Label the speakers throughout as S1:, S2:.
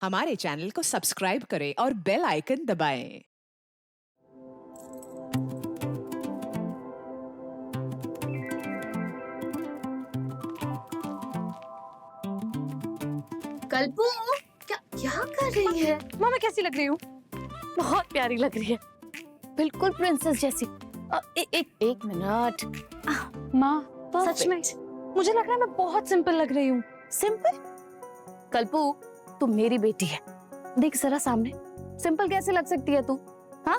S1: हमारे चैनल को सब्सक्राइब करें और बेल आइकन दबाएं।
S2: कल्पू, क्या क्या कर रही है?
S3: माँ मैं कैसी लग रही हूँ?
S2: बहुत प्यारी लग रही है, बिल्कुल प्रिंसेस जैसी। एक मिनट।
S3: माँ सच में मुझे लग रहा है मैं बहुत सिंपल लग रही हूँ।
S2: सिंपल? कल्पू, तू मेरी बेटी है, देख जरा सामने, सिंपल कैसे लग सकती है तू? हाँ,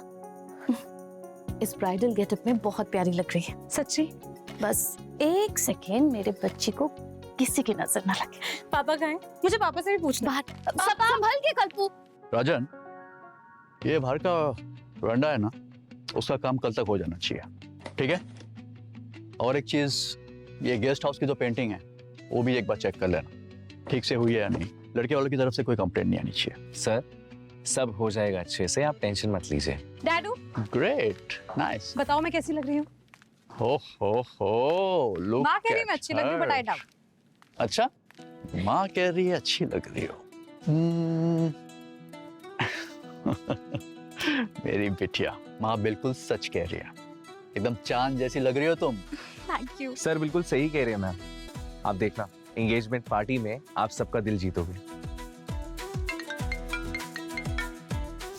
S2: इस ब्राइडल गेटअप में बहुत प्यारी लग रही है।
S3: सच्ची?
S2: बस एक सेकेंड, मेरे बच्ची को किसी की नजर ना लगे।
S3: पापा कहाँ हैं? मुझे पापा से भी पूछना।
S2: पापा संभल के कल्पू।
S4: राजन, ये बाहर का वरांडा है ना, उसका काम कल तक हो जाना चाहिए, ठीक है? और एक चीज, ये गेस्ट हाउस की जो पेंटिंग है वो भी एक बार चेक कर लेना, ठीक से हुई है या नहीं। लड़के वालों की तरफ से कोई कंप्लेंट नहीं आनी चाहिए।
S5: सर, सब हो जाएगा अच्छे से, आप टेंशन मत लीजिए।
S3: डैडू
S4: ग्रेट, नाइस।
S3: बताओ मैं कैसी लग रही हूँ?
S4: हो लुक।
S3: माँ कह रही है मैं अच्छी लग रही हूँ, बट आई डाउट।
S4: अच्छा, माँ कह रही है अच्छी लग रही हो। मेरी बिटिया, माँ बिल्कुल सच कह रही है, एकदम चांद जैसी लग रही हो तुम।
S3: Thank you.
S5: सर बिल्कुल सही कह रहे हैं मैम। आप देखना, एंगेजमेंट पार्टी में आप सबका दिल जीतोगे।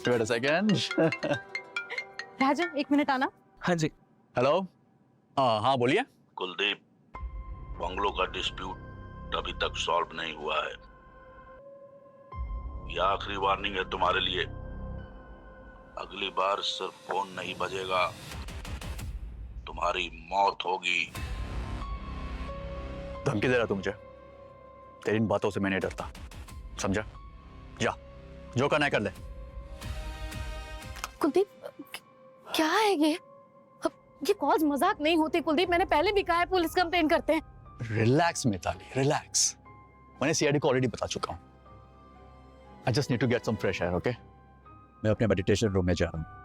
S4: Wait a second.
S3: राजन एक मिनट आना।
S5: हाँ जी।
S4: हेलो। हाँ बोलिए।
S6: कुलदीप, बंगलों का डिस्प्यूट अभी तक सॉल्व नहीं हुआ है। यह आखिरी वार्निंग है तुम्हारे लिए। अगली बार सिर्फ फोन नहीं बजेगा, तुम्हारी मौत होगी।
S4: धमकी दे रहा तू मुझे? तेरी इन बातों से मैं नहीं डरता, समझा? जा, जो करना है कर ले।
S2: कुलदीप, क्या है ये? ये कॉल्स मजाक नहीं होती कुलदीप, मैंने पहले भी कहा है पुलिस कंप्लेन करते हैं।
S4: Relax Mitali, relax. मैंने सीआईडी को ऑलरेडी बता चुका हूँ। I just need to get some fresh air, okay? मैं अपने मेडिटेशन रूम में जा रहा हूँ।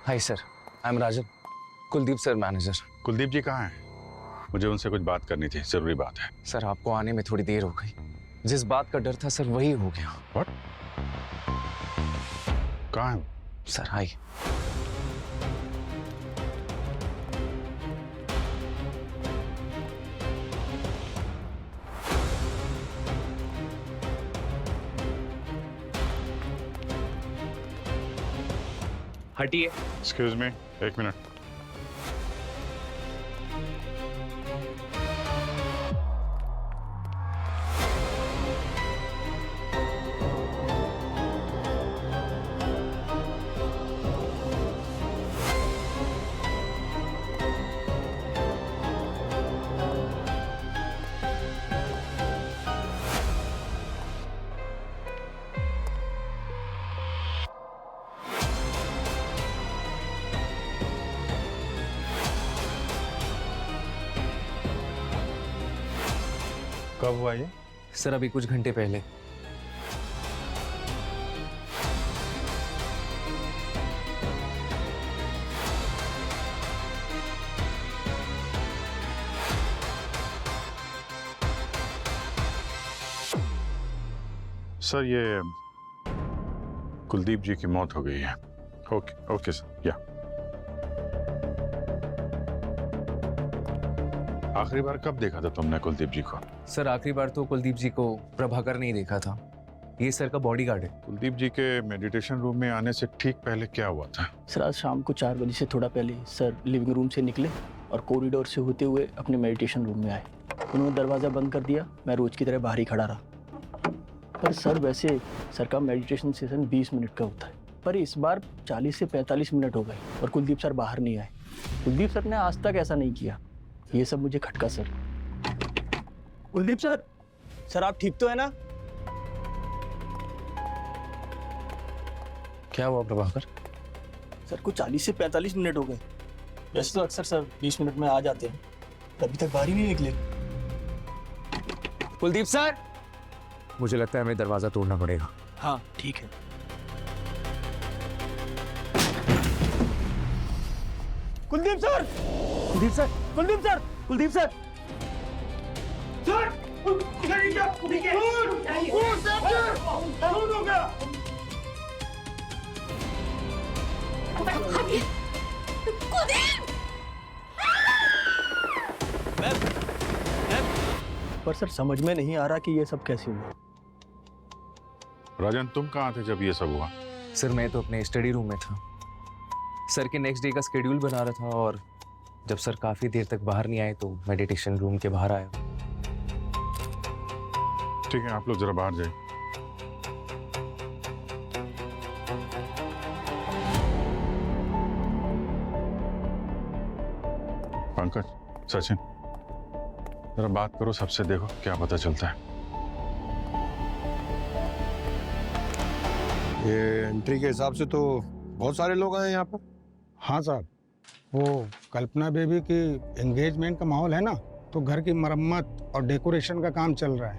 S5: Hi sir, I am Rajan, Kuldeep sir manager.
S7: Kuldeep ji कहाँ हैं? मुझे उनसे कुछ बात करनी थी, जरूरी बात है।
S5: सर आपको आने में थोड़ी देर हो गई, जिस बात का डर था सर वही हो गया।
S7: What? कहाँ है?
S5: सर आइए। हटिए।
S7: एक्सक्यूज मी, एक मिनट। कब हुआ ये?
S5: सर अभी कुछ घंटे पहले।
S7: सर ये कुलदीप जी की मौत हो गई है। ओके ओके सर, या आखिरी बार कब देखा था तुमने कुलदीप जी को?
S5: सर आखिरी बार तो कुलदीप जी को प्रभाकर ने ही देखा था। ये सर का बॉडीगार्ड है।
S7: कुलदीप जी के मेडिटेशन रूम में आने से ठीक पहले क्या हुआ था?
S8: सर आज शाम को 4 बजे से थोड़ा पहले सर लिविंग रूम से निकले और कॉरिडोर से होते हुए अपने मेडिटेशन रूम में आए। उन्होंने दरवाज़ा बंद कर दिया, मैं रोज की तरह बाहर ही खड़ा रहा। पर सर वैसे सर का मेडिटेशन सेशन 20 मिनट का होता है, पर इस बार 40 से 45 मिनट हो गए और कुलदीप सर बाहर नहीं आए। कुलदीप सर ने आज तक ऐसा नहीं किया। ये सब मुझे खटका सर। कुलदीप सर, सर आप ठीक तो है ना?
S5: क्या हुआ प्रभाकर?
S8: सर को 40 से 45 मिनट हो गए। वैसे तो अक्सर सर 20 मिनट में आ जाते हैं, अभी तक बाहर ही नहीं निकले।
S5: कुलदीप सर, मुझे लगता है हमें दरवाजा तोड़ना पड़ेगा।
S8: हाँ ठीक है। Kuldeep sir, Kuldeep sir, Kuldeep sir, Kuldeep sir, पर सर समझ में नहीं आ रहा कि ये सब कैसे हुआ।
S7: राजन तुम कहाँ थे जब ये सब हुआ?
S5: सर मैं तो अपने स्टडी रूम में था। सर के नेक्स्ट डे का शेड्यूल बना रहा था और जब सर काफी देर तक बाहर नहीं आए तो मेडिटेशन रूम के बाहर आया।
S7: ठीक है, आप लोग जरा बाहर जाइए। पंकज, सचिन, जरा बात करो सबसे, देखो क्या पता चलता है।
S9: ये एंट्री के हिसाब से तो बहुत सारे लोग आए हैं यहाँ पर।
S10: हाँ साहब, वो कल्पना बेबी की एंगेजमेंट का माहौल है ना, तो घर की मरम्मत और डेकोरेशन का काम चल रहा है,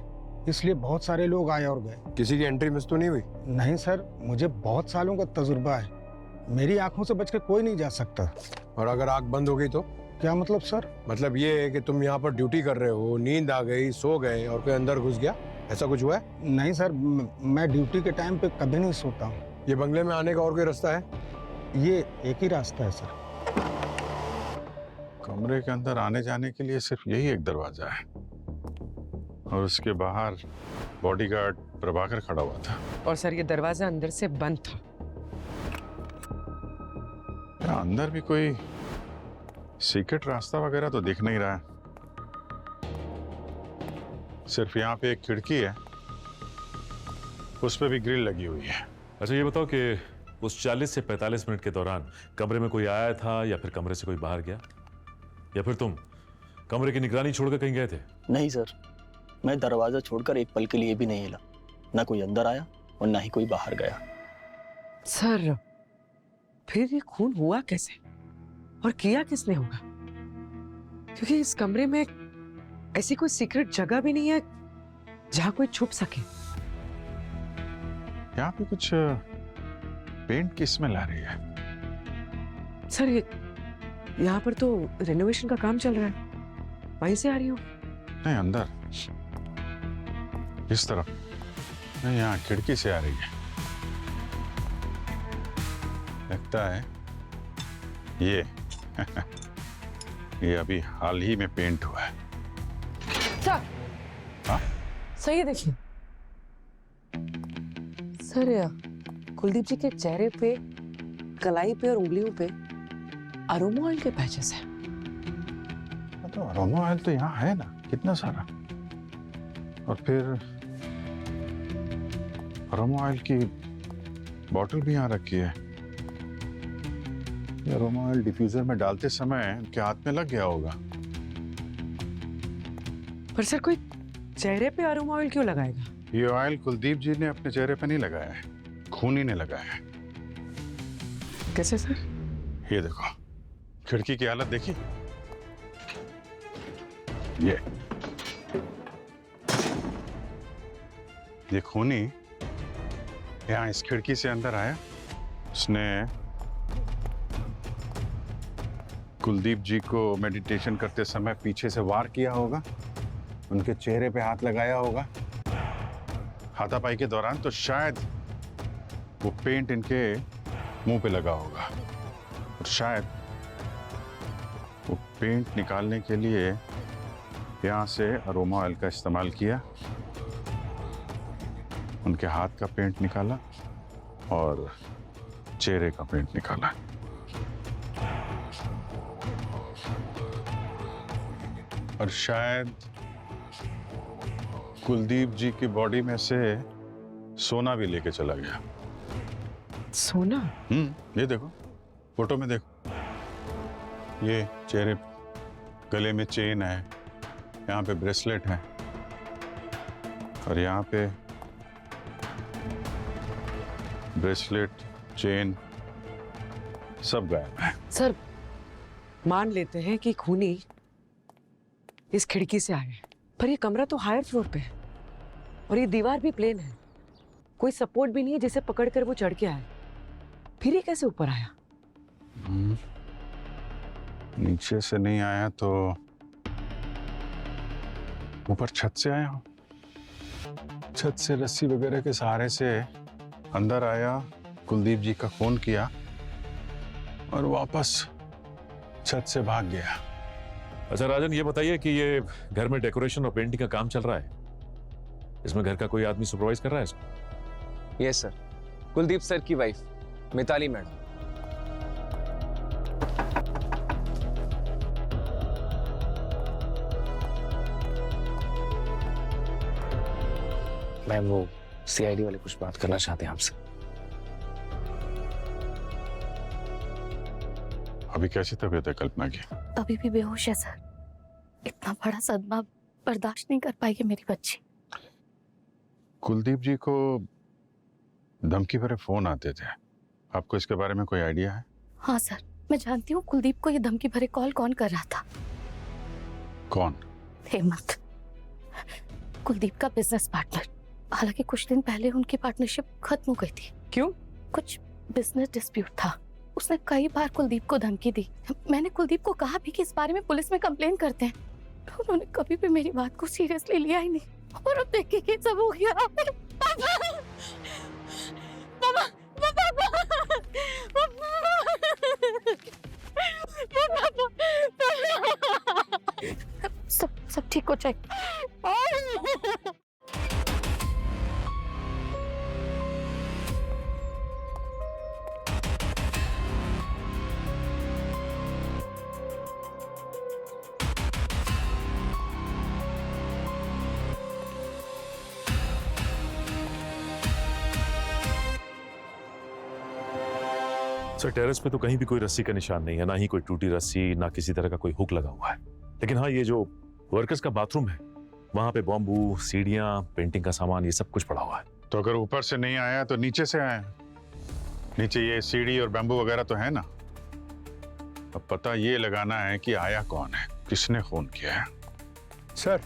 S10: इसलिए बहुत सारे लोग आए और गए।
S9: किसी की एंट्री मिस तो नहीं हुई?
S10: नहीं सर, मुझे बहुत सालों का तजुर्बा है, मेरी आंखों से बच के कोई नहीं जा सकता।
S9: और अगर आंख बंद हो गई तो?
S10: क्या मतलब सर?
S9: मतलब ये है कि तुम यहाँ पर ड्यूटी कर रहे हो, नींद आ गई, सो गए और कोई अंदर घुस गया, ऐसा कुछ हुआ है?
S10: नहीं सर, मैं ड्यूटी के टाइम पे कभी नहीं सोता हूँ।
S9: ये बंगले में आने का और कोई रास्ता है?
S10: ये एक ही रास्ता है सर।
S7: कमरे के अंदर आने जाने के लिए सिर्फ यही एक दरवाजा है और उसके बाहर बॉडीगार्ड प्रभाकर खड़ा हुआ था।
S11: और सर ये दरवाजा अंदर से बंद था।
S7: यहाँ अंदर भी कोई सीक्रेट रास्ता वगैरह तो दिख नहीं रहा है। सिर्फ यहाँ पे एक खिड़की है, उस पे भी ग्रिल लगी हुई है।
S12: अच्छा ये बताओ कि उस 40 से 45 मिनट के दौरान कमरे में कोई आया था या फिर कमरे से कोई बाहर गया, या फिर तुम कमरे की निगरानी छोड़कर कहीं गए थे?
S8: नहीं सर, मैं दरवाजा छोड़कर एक पल के लिए भी नहीं हिला। ना कोई अंदर आया और ना ही कोई बाहर गया।
S11: सर फिर ये खून हुआ कैसे और किया किसने होगा? क्योंकि इस कमरे में ऐसी कोई सीक्रेट जगह भी नहीं है जहां कोई छुप सके।
S7: यहाँ पे कुछ पेंट की स्मेल आ रही है।
S11: सर ये यहाँ पर तो रेनोवेशन का काम चल रहा है, वहीं से आ रही हो?
S7: नहीं, अंदर इस तरफ नहीं, यहाँ खिड़की से आ रही है। लगता है ये अभी हाल ही में पेंट हुआ है।
S11: सर,
S7: हाँ?
S11: सर ये देखिए सर, कुलदीप जी के चेहरे पे, कलाई पे और उंगलियों पे अरोमा ऑयल के पैचेस हैं।
S7: तो अरोमा ऑयल तो यहाँ है ना, कितना सारा। और फिर अरोमा ऑयल की बोतल भी यहाँ रखी है। ये अरोमा ऑयल डिफ्यूजर में डालते समय उनके हाथ में लग गया होगा।
S11: पर सर कोई चेहरे पे अरोमा ऑयल क्यों लगाएगा?
S7: ये ऑयल कुलदीप जी ने अपने चेहरे पे नहीं लगाया है, खूनी ने लगाया है।
S11: कैसे सर?
S7: ये देखो, खिड़की की हालत देखी। ये खूनी यहाँ इस खिड़की से अंदर आया, उसने कुलदीप जी को मेडिटेशन करते समय पीछे से वार किया होगा, उनके चेहरे पे हाथ लगाया होगा। हाथापाई के दौरान तो शायद वो पेंट इनके मुंह पे लगा होगा और शायद वो पेंट निकालने के लिए यहाँ से अरोमा ऑयल का इस्तेमाल किया, उनके हाथ का पेंट निकाला और चेहरे का पेंट निकाला। और शायद कुलदीप जी की बॉडी में से सोना भी लेके चला गया।
S11: सोना?
S7: ये देखो, फोटो में देखो, ये चेहरे, गले में चेन है, यहाँ पे ब्रेसलेट है और यहाँ पे ब्रेसलेट, चेन सब गायब है।
S11: सर, मान लेते हैं कि खूनी इस खिड़की से आए, पर ये कमरा तो हायर फ्लोर पे है और ये दीवार भी प्लेन है, कोई सपोर्ट भी नहीं है जिसे पकड़कर वो चढ़ के आए। फिर ये कैसे ऊपर आया?
S7: नीचे से नहीं आया तो ऊपर छत से आया हो। छत से रस्सी वगैरह के सहारे से अंदर आया, कुलदीप जी का फोन किया और वापस छत से भाग गया।
S12: अच्छा राजन, ये बताइए कि ये घर में डेकोरेशन और पेंटिंग का काम चल रहा है, इसमें घर का कोई आदमी सुपरवाइज कर रहा है इसको?
S5: यस सर, कुलदीप सर की वाइफ मिताली मैडम। मैम, वो सीआईडी वाले कुछ बात करना चाहते हैं आपसे।
S7: अभी कैसी तबीयत है कल्पना की?
S2: अभी भी बेहोश है सर। इतना बड़ा सदमा बर्दाश्त नहीं कर पाएगी मेरी बच्ची।
S7: कुलदीप जी को धमकी भरे फोन आते थे, आपको इसके बारे में कोई आइडिया है?
S2: हाँ सर, मैं जानती हूँ कुलदीप को ये धमकी भरे कॉल कौन कर रहा था।
S7: कौन?
S2: हेमंत, कुलदीप का बिजनेस पार्टनर। हालांकि कुछ दिन पहले उनकी पार्टनरशिप खत्म हो गई थी।
S11: क्यों?
S2: कुछ बिजनेस डिस्प्यूट था। उसने कई बार कुलदीप को धमकी दी। मैंने कुलदीप को कहा भी कि इस बारे में पुलिस में कंप्लेन करते हैं, तो उन्होंने कभी भी मेरी बात को सीरियसली लिया ही नहीं। और अब देखिए ये सब हो गया। सब ठीक हो जाएगा।
S12: सर, टेरेस पे तो कहीं भी कोई रस्सी का निशान नहीं है, ना ही कोई टूटी रस्सी, ना किसी तरह का कोई हुक लगा हुआ है। लेकिन हाँ, ये जो वर्कर्स का बाथरूम है, वहां पे बॉम्बू, सीढ़ियां, पेंटिंग का सामान, ये सब कुछ पड़ा हुआ है।
S7: तो अगर ऊपर से नहीं आया तो नीचे से आया। नीचे ये सीढ़ी और बैम्बू वगैरह तो है ना। अब पता ये लगाना है कि आया कौन है, किसने फोन किया है।
S9: सर,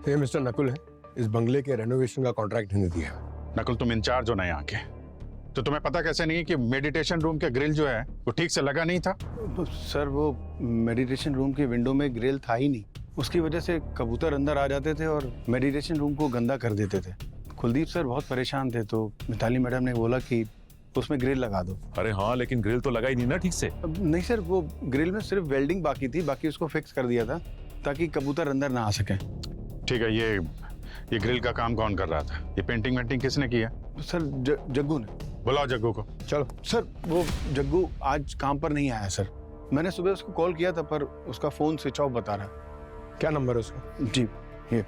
S9: ये मिस्टर नकुल है, इस बंगले के रेनोवेशन का कॉन्ट्रैक्ट इन्हें दिया।
S7: नकुल, तुम इंचार्ज हो ना यहाँ के, तो तुम्हें पता कैसे नहीं कि मेडिटेशन रूम के ग्रिल जो है वो ठीक से लगा नहीं था?
S10: तो सर, वो मेडिटेशन रूम के विंडो में ग्रिल था ही नहीं, उसकी वजह से कबूतर अंदर आ जाते थे और मेडिटेशन रूम को गंदा कर देते थे। कुलदीप सर बहुत परेशान थे, तो मिताली मैडम ने बोला कि उसमें ग्रिल लगा दो।
S12: अरे हाँ, लेकिन ग्रिल तो लगा ही नहीं ना ठीक से।
S10: नहीं सर, वो ग्रिल में सिर्फ वेल्डिंग बाकी थी, बाकी उसको फिक्स कर दिया था ताकि कबूतर अंदर ना आ सके।
S7: ठीक है, ये ग्रिल का काम कौन कर रहा था? ये पेंटिंग वेंटिंग किसने किया?
S10: सर, जग्गू ने।
S7: बुलाओ जग्गू को।
S9: चलो
S10: सर, वो जग्गू आज काम पर नहीं आया सर। मैंने सुबह उसको कॉल किया था पर उसका फोन स्विच ऑफ बता रहा है।
S9: क्या नंबर है उसका?
S10: जी, ये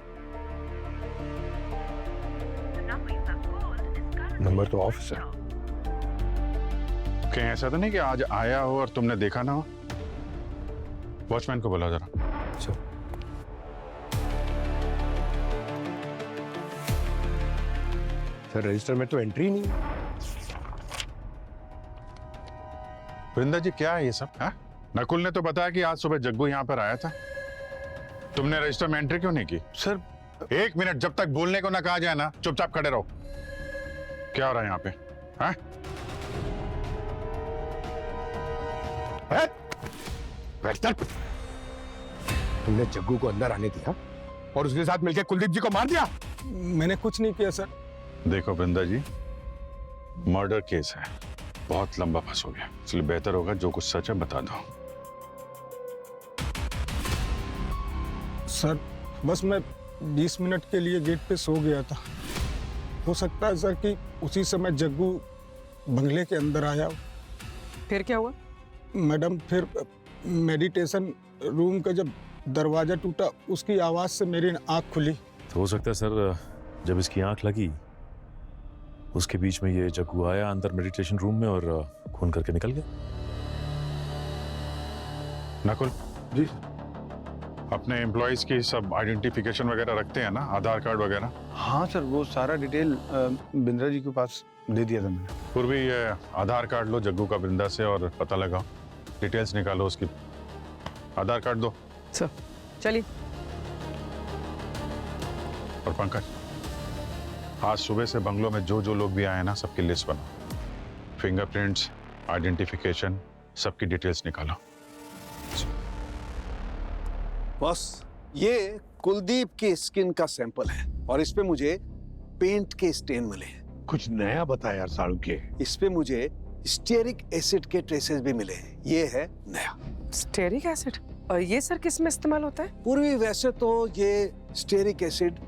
S9: नंबर तो ऑफ है।
S7: कहीं ऐसा तो नहीं कि आज आया हो और तुमने देखा ना हो? वॉचमैन को बुलाओ जरा।
S9: सर, रजिस्टर में तो एंट्री नहीं है।
S7: वृंदा जी, क्या है ये सब? हाँ? नकुल ने तो बताया कि आज सुबह जग्गू यहाँ पर आया था। तुमने रजिस्टर में एंट्री क्यों नहीं की?
S10: सर,
S7: 1 मिनट, जब तक बोलने को ना कहा जाए ना, चुपचाप खड़े रहो। क्या हो रहा है यहाँ पे? हाँ?
S9: तुमने जग्गू को अंदर आने दिया और उसके साथ मिलकर कुलदीप जी को मार दिया?
S10: मैंने कुछ नहीं किया सर।
S7: देखो वृंदा जी, मर्डर केस है, बहुत लंबा फंस हो गया, इसलिए बेहतर होगा जो कुछ सच है बता दो।
S9: सर बस मैं 20 मिनट के लिए गेट पे सो गया था। हो सकता है सर कि उसी समय जग्गू बंगले के अंदर आया हो।
S11: फिर क्या हुआ?
S9: मैडम फिर मेडिटेशन रूम का जब दरवाजा टूटा उसकी आवाज से मेरी आंख खुली।
S12: तो हो सकता है सर जब इसकी आंख लगी उसके बीच में ये जग्गू आया अंदर मेडिटेशन रूम में और खून करके निकल गया।
S7: नकुल जी, अपने एम्प्लॉयज की सब आइडेंटिफिकेशन वगैरह रखते हैं ना, आधार कार्ड वगैरह?
S10: हाँ सर, वो सारा डिटेल बिंद्रा जी के पास दे दिया था मैंने।
S7: पूर्वी ये आधार कार्ड लो जग्गू का बिंदा से और पता लगाओ, डिटेल्स निकालो उसकी। आधार कार्ड दो।
S11: सर चलिए।
S7: और पंकज, आज सुबह से बंगलों में जो जो लोग भी आए ना सबकी लिस्ट बनाओ, फिंगरप्रिंट्स, आइडेंटिफिकेशन, सबकी डिटेल्स निकालो।
S13: बॉस, ये कुलदीप की स्किन का सैंपल है और इस पे मुझे पेंट के स्टेन मिले हैं।
S9: कुछ नया बता यार साळुंखे।
S13: इस पे मुझे स्टेरिक एसिड के ट्रेसेस भी मिले हैं। ये है नया।
S11: Stearic acid? और ये सर किस में इस्तेमाल होता है?
S13: पूर्वी वैसे तो ये स्टेरिक एसिड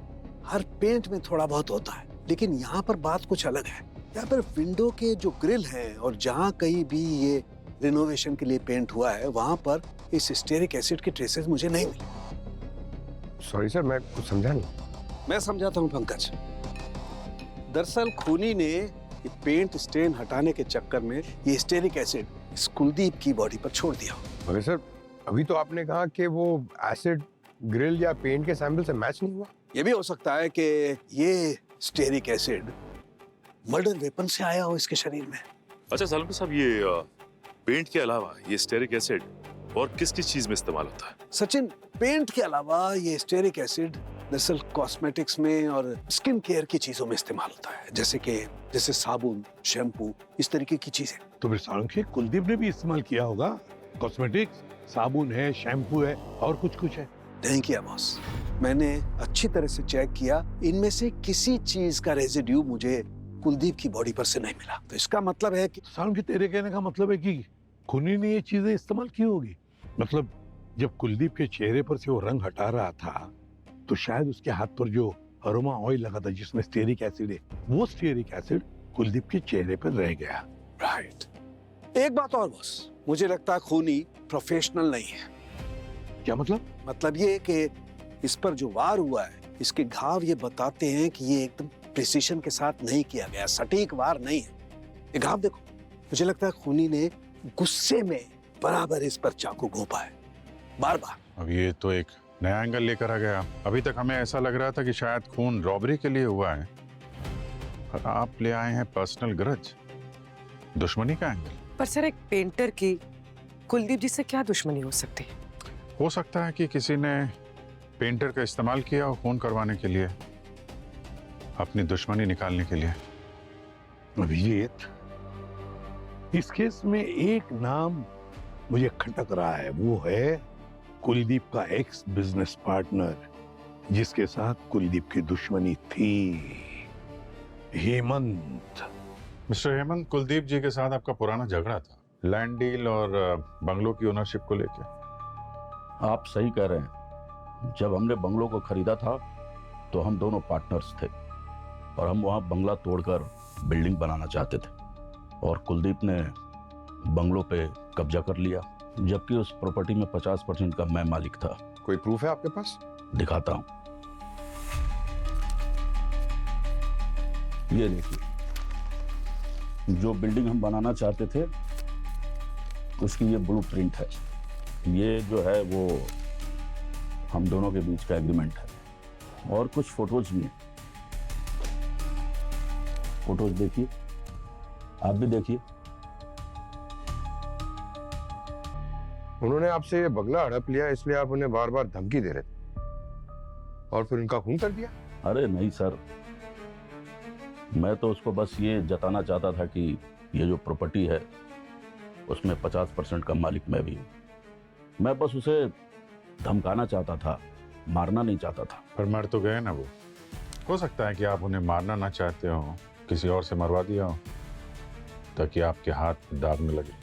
S13: हर पेंट में थोड़ा बहुत होता है, लेकिन यहाँ पर बात कुछ अलग है। यहाँ पर विंडो के जो ग्रिल हैं और जहाँ कहीं भी ये रिनोवेशन के लिए पेंट हुआ है वहाँ पर इस स्टेरिक एसिड के ट्रेसेस मुझे नहीं मिले।
S9: सॉरी सर, मैं कुछ समझा नहीं।
S13: मैं समझाता हूँ पंकज। दरअसल खूनी ने ये पेंट स्टेन हटाने के चक्कर में ये स्टेरिक एसिड इस कुलदीप की बॉडी पर छोड़ दिया।
S9: मगर सर अभी तो आपने कहा कि वो एसिड ग्रिल या पेंट के सैंपल से मैच नहीं हुआ।
S13: ये भी हो सकता है कि ये स्टेरिक एसिड मर्डर वेपन से आया हो इसके शरीर में।
S12: अच्छा सालुंखे साहब, ये पेंट के अलावा ये स्टेरिक एसिड और किस किस चीज में इस्तेमाल होता है?
S13: सचिन, पेंट के अलावा ये स्टेरिक एसिड दरअसल कॉस्मेटिक्स में और स्किन केयर की चीजों में इस्तेमाल होता है, जैसे साबुन, शैम्पू, इस तरीके की चीजें।
S9: तो फिर साळुंखे कुलदीप ने भी इस्तेमाल किया होगा। कॉस्मेटिक्स, साबुन है, शैम्पू है और कुछ है।
S13: नहीं किया बॉस, मैंने अच्छी तरह से चेक किया, इनमें से किसी चीज का रेजिड्यू मुझे कुलदीप की बॉडी पर से नहीं मिला। तो इसका मतलब है कि
S9: साळुंखे तेरे कहने का मतलब है कि खूनी ने ये चीजें इस्तेमाल की होगी। मतलब जब कुलदीप के चेहरे पर से वो रंग हटा रहा था तो शायद उसके हाथ पर जो अरोमा ऑयल लगा था जिसमें स्टेरिक एसिड है, वो स्टेरिक एसिड कुलदीप के चेहरे पर रह गया।
S13: राइट। एक बात और बॉस, मुझे लगता है खूनी प्रोफेशनल नहीं है।
S9: क्या मतलब?
S13: मतलब ये कि इस पर जो वार हुआ है, इसके घाव ये बताते हैं कि ये एकदम प्रिसीशन के साथ नहीं किया गया, सटीक वार नहीं है। ये घाव देखो, मुझे लगता है खूनी ने गुस्से में बराबर इस पर चाकू घोंपा है, बार बार।
S7: अब ये तो एक नया एंगल लेकर आ गया। अभी तक हमें ऐसा लग रहा था कि शायद खून रॉबरी के लिए हुआ है, और आप ले आए हैं पर्सनल ग्रज, दुश्मनी का एंगल।
S11: पर सर, एक पेंटर की कुलदीप जी से क्या दुश्मनी हो सकती है?
S7: हो सकता है कि किसी ने पेंटर का इस्तेमाल किया हो खून करवाने के लिए, अपनी दुश्मनी निकालने के लिए।
S9: अभिजीत, इस केस में एक नाम मुझे खटक रहा है, वो है कुलदीप का एक्स बिजनेस पार्टनर जिसके साथ कुलदीप की दुश्मनी थी, हेमंत।
S7: मिस्टर हेमंत, कुलदीप जी के साथ आपका पुराना झगड़ा था लैंड डील और बंगलो की ओनरशिप को लेकर।
S14: आप सही कह रहे हैं। जब हमने बंगलो को खरीदा था तो हम दोनों पार्टनर्स थे और हम वहाँ बंगला तोड़कर बिल्डिंग बनाना चाहते थे, और कुलदीप ने बंगलो पे कब्जा कर लिया, जबकि उस प्रॉपर्टी में 50% का मैं मालिक था।
S9: कोई प्रूफ है आपके पास?
S14: दिखाता हूँ। ये देखिए, जो बिल्डिंग हम बनाना चाहते थे उसकी ये ब्लूप्रिंट है। ये जो है वो हम दोनों के बीच का एग्रीमेंट है, और कुछ फोटोज भी हैं। फोटोज देखिए, आप भी देखिए।
S9: उन्होंने आपसे ये बंगला हड़प लिया इसलिए आप उन्हें बार बार धमकी दे रहे थे और फिर उनका खून कर दिया?
S14: अरे नहीं सर, मैं तो उसको बस ये जताना चाहता था कि ये जो प्रॉपर्टी है उसमें 50% का मालिक मैं भी हूँ। मैं बस उसे धमकाना चाहता था, मारना नहीं चाहता था।
S7: पर मर तो गए ना वो। हो सकता है कि आप उन्हें मारना ना चाहते हो, किसी और से मरवा दिया हो ताकि आपके हाथ दाग न लगे।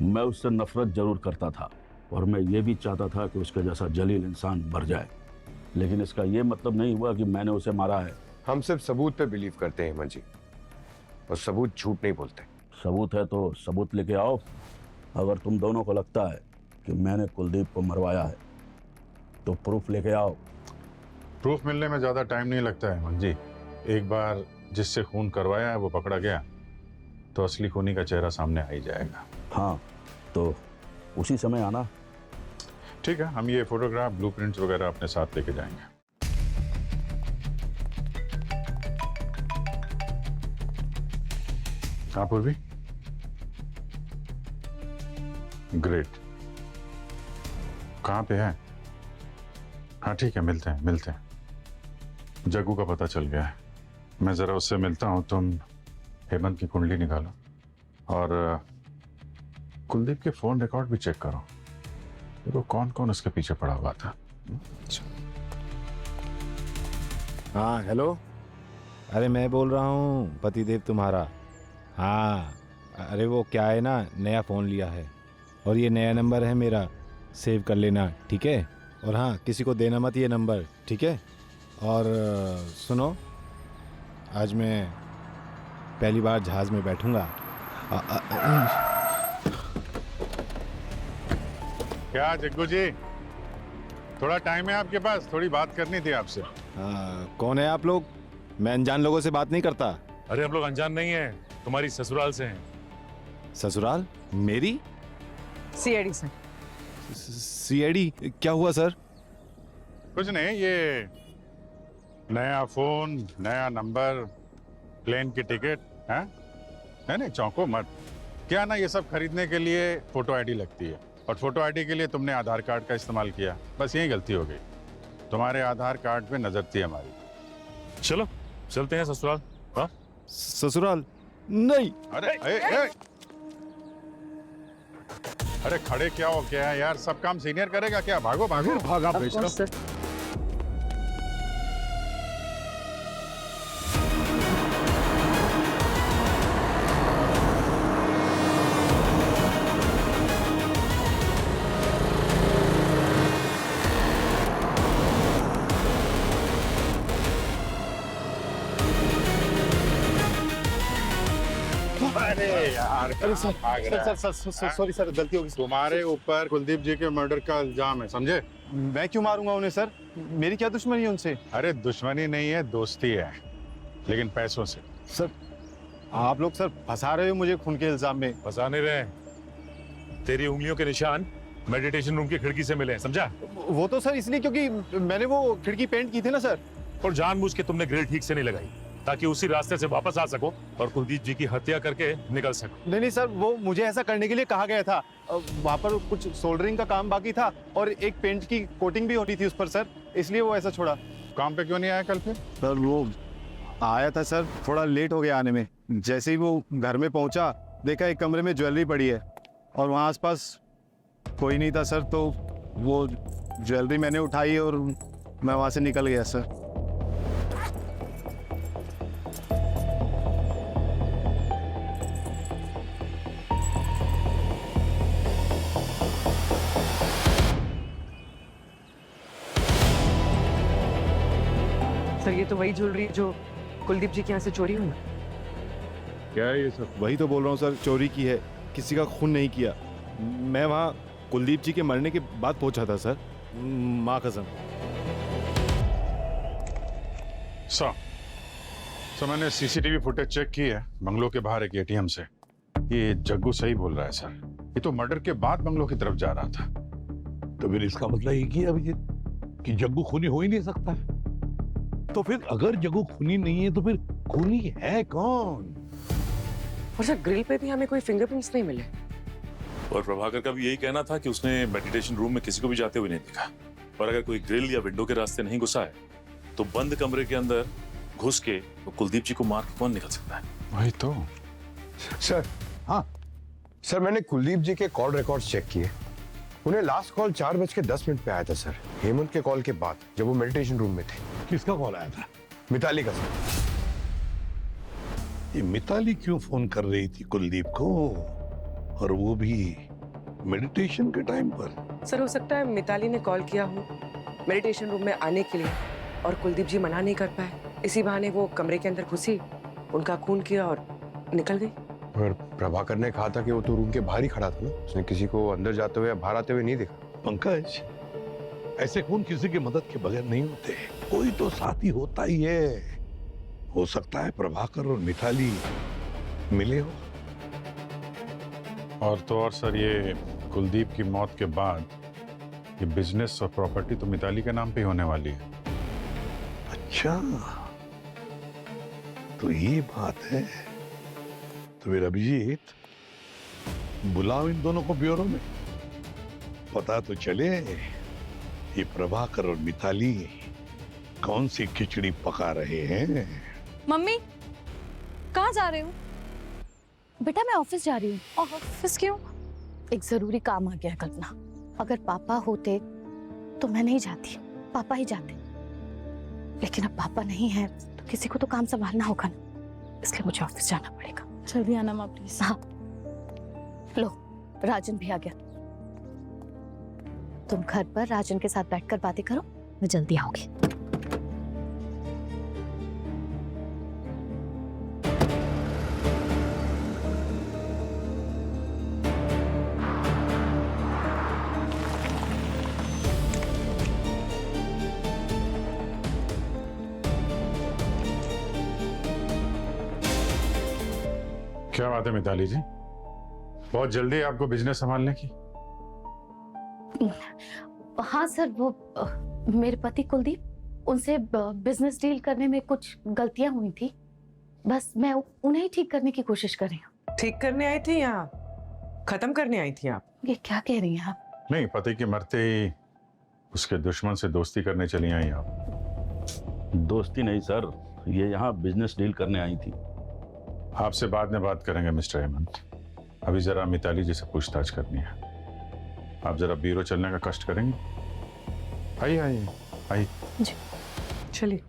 S14: मैं उससे नफरत जरूर करता था, और मैं ये भी चाहता था कि उसके जैसा जलील इंसान मर जाए, लेकिन इसका ये मतलब नहीं हुआ कि मैंने उसे मारा है।
S15: हम सिर्फ सबूत पे बिलीव करते हैं हेमंत जी, और सबूत झूठ नहीं बोलते।
S14: सबूत है तो सबूत लेके आओ। अगर तुम दोनों को लगता है कि मैंने कुलदीप को मरवाया है तो प्रूफ लेके आओ।
S7: प्रूफ मिलने में ज्यादा टाइम नहीं लगता है हेमंत जी। एक बार जिससे खून करवाया है वो पकड़ा गया तो असली खूनी का चेहरा सामने आ ही जाएगा।
S14: हाँ, तो उसी समय आना।
S7: ठीक है, हम ये फोटोग्राफ, ब्लूप्रिंट्स वगैरह अपने साथ लेके जाएंगे। हाँ पूर्वी, ग्रेट। कहाँ पे है? हाँ ठीक है, मिलते हैं। जग्गू का पता चल गया है, मैं जरा उससे मिलता हूँ। तुम हेमंत की कुंडली निकालो और कुलदीप के फोन रिकॉर्ड भी चेक करो, देखो कौन कौन उसके पीछे पड़ा हुआ था।
S16: हाँ हेलो, अरे मैं बोल रहा हूँ पतिदेव तुम्हारा। हाँ अरे वो क्या है ना, नया फ़ोन लिया है और ये नया नंबर है मेरा, सेव कर लेना ठीक है। और हाँ, किसी को देना मत ये नंबर, ठीक है। और सुनो, आज मैं पहली बार जहाज़ में बैठूंगा।
S7: क्या जग्गू जी, थोड़ा टाइम है आपके पास? थोड़ी बात करनी थी आपसे।
S16: कौन है आप लोग? मैं अनजान लोगों से बात नहीं करता।
S12: अरे हम लोग अनजान नहीं हैं, तुम्हारी ससुराल से हैं।
S16: ससुराल? मेरी?
S11: CID sir.
S16: सीआईडी? क्या हुआ सर?
S7: कुछ नहीं, ये नया फोन, नया नंबर, प्लेन की टिकट है? नहीं चौंको मत। क्या ना, ये सब खरीदने के लिए फोटो आईडी लगती है और फोटो आईडी के लिए तुमने आधार कार्ड का इस्तेमाल किया, बस यही गलती हो गई। तुम्हारे आधार कार्ड पे नजर थी हमारी।
S12: चलो चलते हैं ससुराल। हाँ
S16: ससुराल? नहीं।
S7: अरे खड़े क्या हो क्या है यार, सब काम सीनियर करेगा क्या? भागो भागा बेटा। अरे यार,
S10: अरे सर सॉरी सर, गलती होगी।
S7: तुम्हारे ऊपर कुलदीप जी के मर्डर का इल्जाम है, समझे?
S10: मैं क्यों मारूंगा उन्हें सर? मेरी क्या दुश्मनी है उनसे?
S7: अरे दुश्मनी नहीं है, दोस्ती है, लेकिन पैसों से।
S10: सर आप लोग सर फंसा रहे हो मुझे खून के इल्जाम में।
S12: फंसा नहीं रहे, तेरी उंगलियों के निशान मेडिटेशन रूम की खिड़की से मिले, समझा?
S10: वो तो सर इसलिए क्योंकि मैंने वो खिड़की पेंट की थी ना सर।
S12: और जानबूझ के तुमने ग्रिल ठीक से नहीं लगाई ताकि उसी रास्ते से वापस आ सको और कुलदीप जी की हत्या करके निकल सको।
S10: नहीं सर, वो मुझे ऐसा करने के लिए कहा गया था। वहाँ पर कुछ सोल्डरिंग का काम बाकी था और एक पेंट की कोटिंग भी होनी थी उस पर सर, इसलिए वो ऐसा छोड़ा।
S7: काम पे क्यों नहीं आया कल फिर?
S10: सर वो आया था सर, थोड़ा लेट हो गया आने में। जैसे ही वो घर में पहुंचा, देखा एक कमरे में ज्वेलरी पड़ी है और वहाँ आसपास कोई नहीं था सर, तो वो ज्वेलरी मैंने उठाई और मैं वहाँ से निकल गया सर।
S11: सर ये तो वही ज्वेलरी है जो कुलदीप जी के यहाँ से चोरी हुई।
S7: क्या है ये सब?
S16: वही तो बोल रहा हूँ सर, चोरी की है, किसी का खून नहीं किया। मैं वहाँ कुलदीप जी के मरने के बाद पहुंचा था सर, माँ कसम।
S7: सर मैंने सीसीटीवी फुटेज चेक की है बंगलों के बाहर एक एटीएम से। ये जग्गू सही बोल रहा है सर, ये तो मर्डर के बाद बंगलों की तरफ जा रहा था।
S9: तो फिर इसका मतलब ये कि अभिजीत कि जग्गू खूनी हो ही नहीं सकता। तो फिर अगर जग्गू खूनी नहीं है तो फिर खूनी है कौन?
S11: और सर ग्रिल पे भी हमें कोई फिंगरप्रिंट्स नहीं मिले।
S12: और प्रभाकर का भी यही कहना था कि उसने मेडिटेशन रूम में किसी को भी जाते हुए नहीं देखा। और अगर कोई ग्रिल या विंडो के रास्ते नहीं घुसा है तो बंद कमरे के अंदर घुस के तो कुलदीप जी को मार के कौन निकल सकता है?
S7: वही तो
S15: सर। हाँ सर, मैंने कुलदीप जी के कॉल रिकॉर्ड्स चेक किए। उन्हें लास्ट कॉल 4:10 पे आया था सर, हेमंत के कॉल के बाद, जब वो मेडिटेशन रूम में थे।
S9: किसका कॉल आया था?
S15: मिताली का सर।
S9: ये मिताली क्यों फोन कर रही थी कुलदीप को, और वो भी मेडिटेशन के टाइम पर?
S11: सर हो सकता है मिताली ने कॉल किया हो मेडिटेशन रूम में आने के लिए और कुलदीप जी मना नहीं कर पाए, इसी बहाने वो कमरे के अंदर घुसी, उनका खून किया और निकल गई।
S15: और प्रभाकर ने कहा था कि वो तो रूम के बाहर ही खड़ा था ना, उसने किसी को अंदर जाते हुए या बाहर आते हुए नहीं देखा।
S9: पंकज, ऐसे खून किसी की मदद के बगैर नहीं होते, कोई तो साथी होता ही है। हो सकता है प्रभाकर और मिताली मिले हो।
S7: और तो और सर, ये कुलदीप की मौत के बाद ये बिजनेस और प्रॉपर्टी तो मिताली के नाम पे ही होने वाली है।
S9: अच्छा, तो ये बात है। तो फिर अभिजीत, बुलाओ इन दोनों को ब्यूरो में, पता तो चले ये प्रभाकर और मिताली कौन सी खिचड़ी पका रहे हैं।
S3: मम्मी कहाँ जा रहे हो?
S2: बेटा मैं ऑफिस जा रही हूँ।
S3: ऑफिस क्यों?
S2: एक जरूरी काम आ गया कल्पना। अगर पापा होते तो मैं नहीं जाती, पापा ही जाते, लेकिन अब पापा नहीं है तो किसी को तो काम संभालना होगा ना, इसलिए मुझे ऑफिस जाना पड़ेगा।
S3: जल्दी आना माँ प्लीज।
S2: हाँ, लो राजन भी आ गया। तुम घर पर राजन के साथ बैठकर बातें करो, मैं जल्दी आऊंगी।
S7: क्या बात है मिताली जी, बहुत जल्दी आपको बिजनेस संभालने की?
S2: हाँ सर, वो मेरे पति कुलदीप, उनसे बिजनेस डील करने में कुछ गलतियां हुई थी, बस मैं उन्हें ही ठीक करने की कोशिश कर रही हूँ।
S11: ठीक करने आई थी या खत्म करने आई थी आप?
S2: ये क्या कह रही हैं आप?
S7: नहीं, पति के मरते ही उसके दुश्मन से दोस्ती करने चली आई आप।
S14: दोस्ती नहीं सर, ये यहाँ बिजनेस डील करने आई थी।
S7: आपसे बाद में बात करेंगे मिस्टर हेमंत, अभी जरा मिताली जी से पूछताछ करनी है। आप जरा ब्यूरो चलने का कष्ट करेंगे? आइए आइए आइए।
S11: जी चलिए।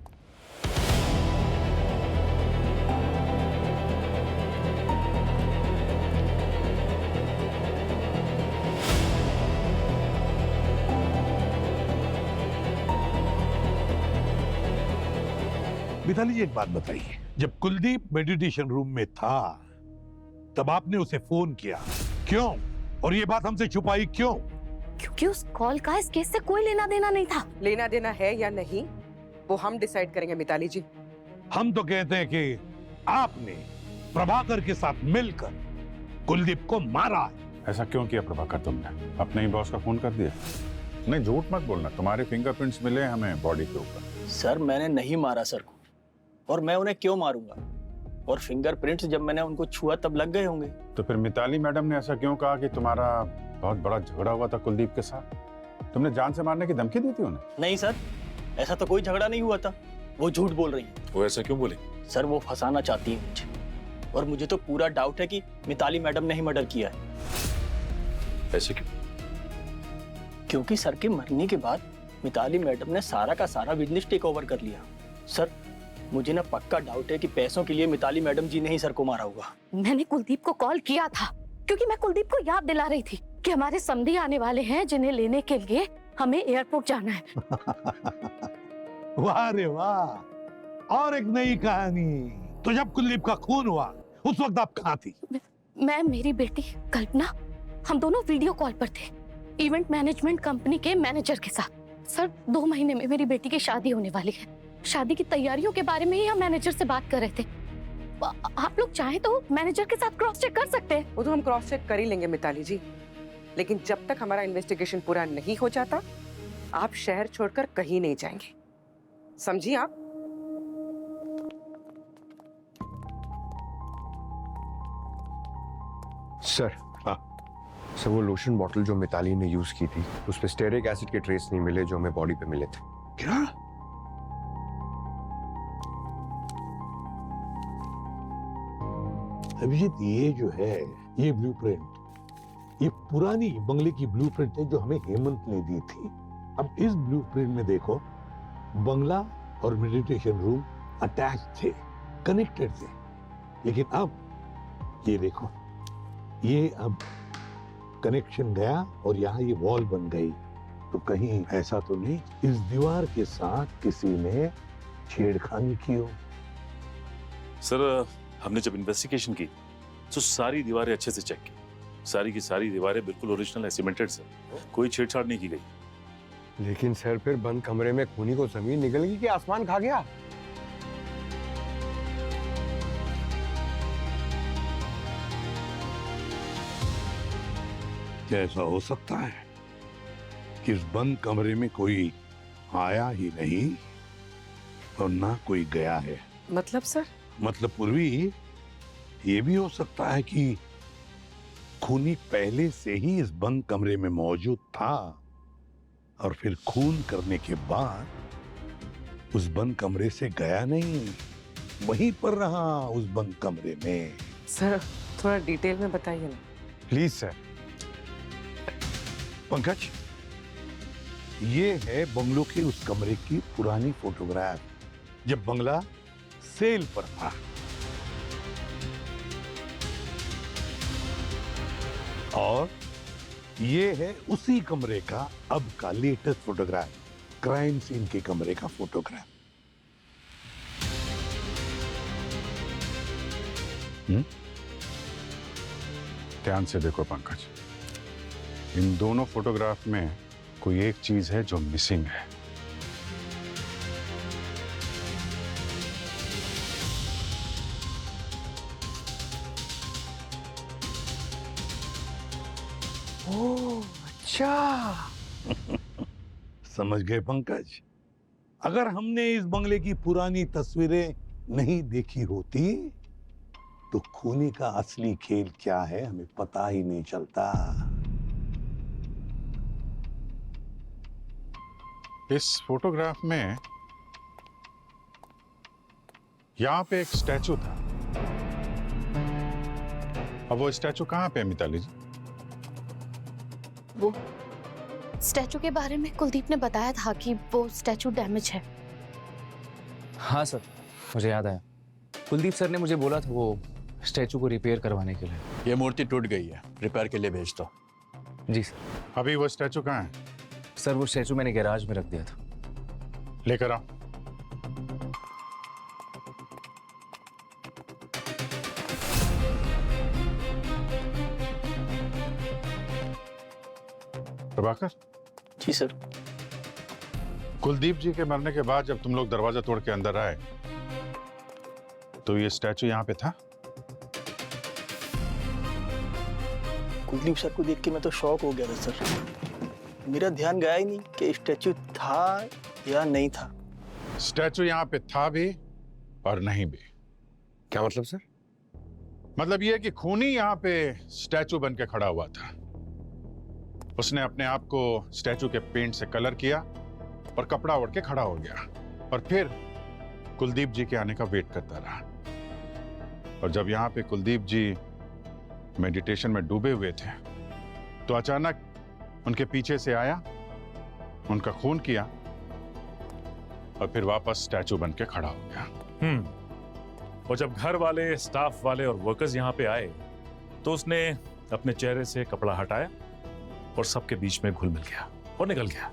S9: मिताली जी, एक बात बताइए, जब कुलदीप मेडिटेशन रूम में था तब आपने उसे फोन किया क्यों, और ये बात हमसे छुपाई क्यों?
S2: क्योंकि उस कॉल का इस केस से कोई लेना देना नहीं था।
S11: लेना देना है या नहीं वो हम डिसाइड करेंगे मिताली जी।
S9: हम तो कहते हैं कि आपने प्रभाकर के साथ मिलकर कुलदीप को मारा है।
S7: ऐसा क्यों किया प्रभाकर तुमने? अपने ही बॉस का खून कर दिया? नहीं, झूठ मत बोलना, तुम्हारे फिंगरप्रिंट्स मिले हमें बॉडी के ऊपर।
S8: सर मैंने नहीं मारा सर को, और मैं उन्हें क्यों मारूंगा, और फिंगरप्रिंट्स जब मैंने उनको छुआ तब लग गए होंगे।
S7: तो फिर मिताली मैडम ने ऐसा क्यों कहा कि तुम्हारा बहुत बड़ा झगड़ा हुआ था कुलदीप के साथ? तुमने जान से मारने की धमकी दी थी उन्हें?
S8: नहीं सर, ऐसा तो कोई झगड़ा नहीं हुआ था, वो झूठ बोल रही है।
S12: वो ऐसा क्यों बोले?
S8: सर वो फंसाना चाहती है मुझे, और मुझे तो पूरा डाउट है कि मिताली मैडम ने ही मर्डर किया है।
S12: ऐसे क्यों?
S8: क्योंकि सर के मरने के बाद मिताली मैडम ने सारा का सारा बिजनेस टेक ओवर कर लिया। सर मुझे ना पक्का डाउट है कि पैसों के लिए मिताली मैडम जी ने ही सर को मारा होगा।
S2: मैंने कुलदीप को कॉल किया था क्योंकि मैं कुलदीप को याद दिला रही थी कि हमारे समधी आने वाले हैं जिन्हें लेने के लिए हमें एयरपोर्ट जाना है।
S9: वाह रे वाह, और एक नई कहानी। तो जब कुलदीप का खून हुआ उस वक्त आप कहाँ थी?
S2: मैं, मेरी बेटी कल्पना, हम दोनों वीडियो कॉल पर थे इवेंट मैनेजमेंट कंपनी के मैनेजर के साथ। सर 2 महीने में मेरी बेटी की शादी होने वाली है, शादी की तैयारियों के बारे में ही हम मैनेजर से बात कर रहे थे। आप लोग चाहे तो मैनेजर के साथ क्रॉस चेक कर सकते हैं।
S11: वो तो हम क्रॉस चेक कर ही लेंगे मिताली जी, लेकिन जब तक हमारा इन्वेस्टिगेशन पूरा नहीं हो जाता आप शहर छोड़कर कहीं नहीं जाएंगे, समझिए आप?
S15: सर सर वो लोशन बॉटल जो मिताली ने यूज की थी उस पे स्टेरिक एसिड के ट्रेस नहीं मिले जो हमें बॉडी पे मिले थे।
S9: क्या? अभिजीत, ये जो है ये ब्लूप्रिंट, ये पुरानी बंगले की ब्लूप्रिंट है जो हमें हेमंत ने दी थी। अब इस ब्लूप्रिंट में देखो, बंगला और मेडिटेशन रूम अटैच थे, कनेक्टेड थे, लेकिन अब ये देखो, ये अब कनेक्शन गया और यहाँ ये वॉल बन गई, तो कहीं ऐसा तो नहीं इस दीवार के साथ किसी ने छेड़खानी की हो?
S12: सर हमने जब इन्वेस्टिगेशन की तो सारी दीवारें अच्छे से चेक की, सारी की सारी दीवारें बिल्कुल ओरिजिनल है, सीमेंटेड सर, कोई छेड़छाड़ नहीं की गई।
S15: लेकिन सर फिर बंद कमरे में खूनी को जमीन निकल गई कि आसमान खा गया?
S9: क्या ऐसा हो सकता है कि इस बंद कमरे में कोई आया ही नहीं और ना कोई गया है?
S11: मतलब सर?
S9: मतलब पूर्वी, ये भी हो सकता है कि खूनी पहले से ही इस बंद कमरे में मौजूद था और फिर खून करने के बाद उस बंद कमरे से गया नहीं, वहीं पर रहा उस बंद कमरे में।
S11: सर थोड़ा डिटेल में बताइए ना
S15: प्लीज सर।
S9: पंकज, ये है बंगलों के उस कमरे की पुरानी फोटोग्राफ जब बंगला सेल पर था। और ये है उसी कमरे का अब का लेटेस्ट फोटोग्राफ, क्राइम सीन के कमरे का फोटोग्राफ।
S7: ध्यान से देखो पंकज, इन दोनों फोटोग्राफ में कोई एक चीज है जो मिसिंग है।
S15: ओह अच्छा।
S9: समझ गए पंकज? अगर हमने इस बंगले की पुरानी तस्वीरें नहीं देखी होती तो खूनी का असली खेल क्या है हमें पता ही नहीं चलता।
S7: इस फोटोग्राफ में यहां पे एक स्टैचू था। अब वो स्टैचू कहां पे है मिताली जी?
S2: वो स्टैचू के बारे में कुलदीप ने बताया था कि वो स्टैचू डैमेज है।
S5: हाँ सर, मुझे याद आया। कुलदीप सर ने मुझे बोला था वो स्टैचू को रिपेयर करवाने के लिए।
S4: ये मूर्ति टूट गई है, रिपेयर के लिए भेज दो।
S5: जी सर।
S7: अभी वो स्टैचू कहाँ है?
S5: सर वो स्टैचू मैंने गैराज में रख दिया था।
S7: लेकर आओ। प्रभाकर।
S8: जी सर।
S7: कुलदीप जी के मरने के बाद जब तुम लोग दरवाजा तोड़ के अंदर आए तो ये स्टैचू यहाँ पे था?
S8: कुलदीप सर को देख के मैं तो शॉक हो गया था सर। मेरा ध्यान गया ही नहीं कि स्टैचू था या नहीं था।
S7: स्टैचू यहाँ पे था भी और नहीं भी।
S15: क्या मतलब सर?
S7: मतलब ये कि खूनी यहाँ पे स्टैचू बन के खड़ा हुआ था। उसने अपने आप को स्टैचू के पेंट से कलर किया और कपड़ा ओढ़ के खड़ा हो गया और फिर कुलदीप जी के आने का वेट करता रहा। और जब यहाँ पे कुलदीप जी मेडिटेशन में डूबे हुए थे तो अचानक उनके पीछे से आया, उनका खून किया और फिर वापस स्टैचू बन के खड़ा हो गया।
S12: और जब घर वाले, स्टाफ वाले और वर्कर्स यहाँ पे आए तो उसने अपने चेहरे से कपड़ा हटाया और सबके बीच में घुल मिल गया और निकल गया।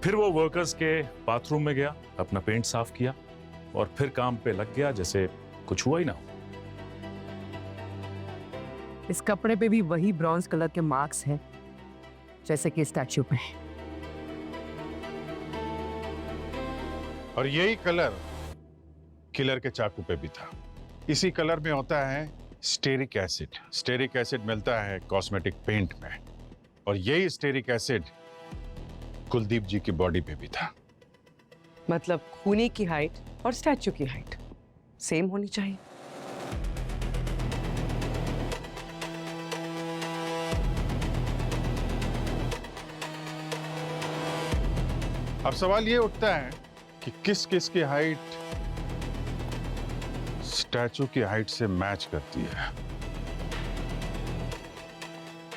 S12: फिर वो वर्कर्स के बाथरूम में गया, अपना पेंट साफ किया और फिर काम पे लग गया जैसे कुछ हुआ ही ना हो।
S11: इस कपड़े पे भी वही ब्रॉन्ज कलर के मार्क्स हैं जैसे कि स्टैचू पे।
S7: और यही कलर किलर के चाकू पे भी था। इसी कलर में होता है स्टेरिक एसिड। स्टेरिक एसिड मिलता है कॉस्मेटिक पेंट में और यही स्टेरिक एसिड कुलदीप जी की बॉडी पे भी था।
S11: मतलब खूनी की हाइट और स्टैचू की हाइट सेम होनी चाहिए।
S7: अब सवाल ये उठता है कि किस किस की हाइट स्टैचू की हाइट से मैच करती है।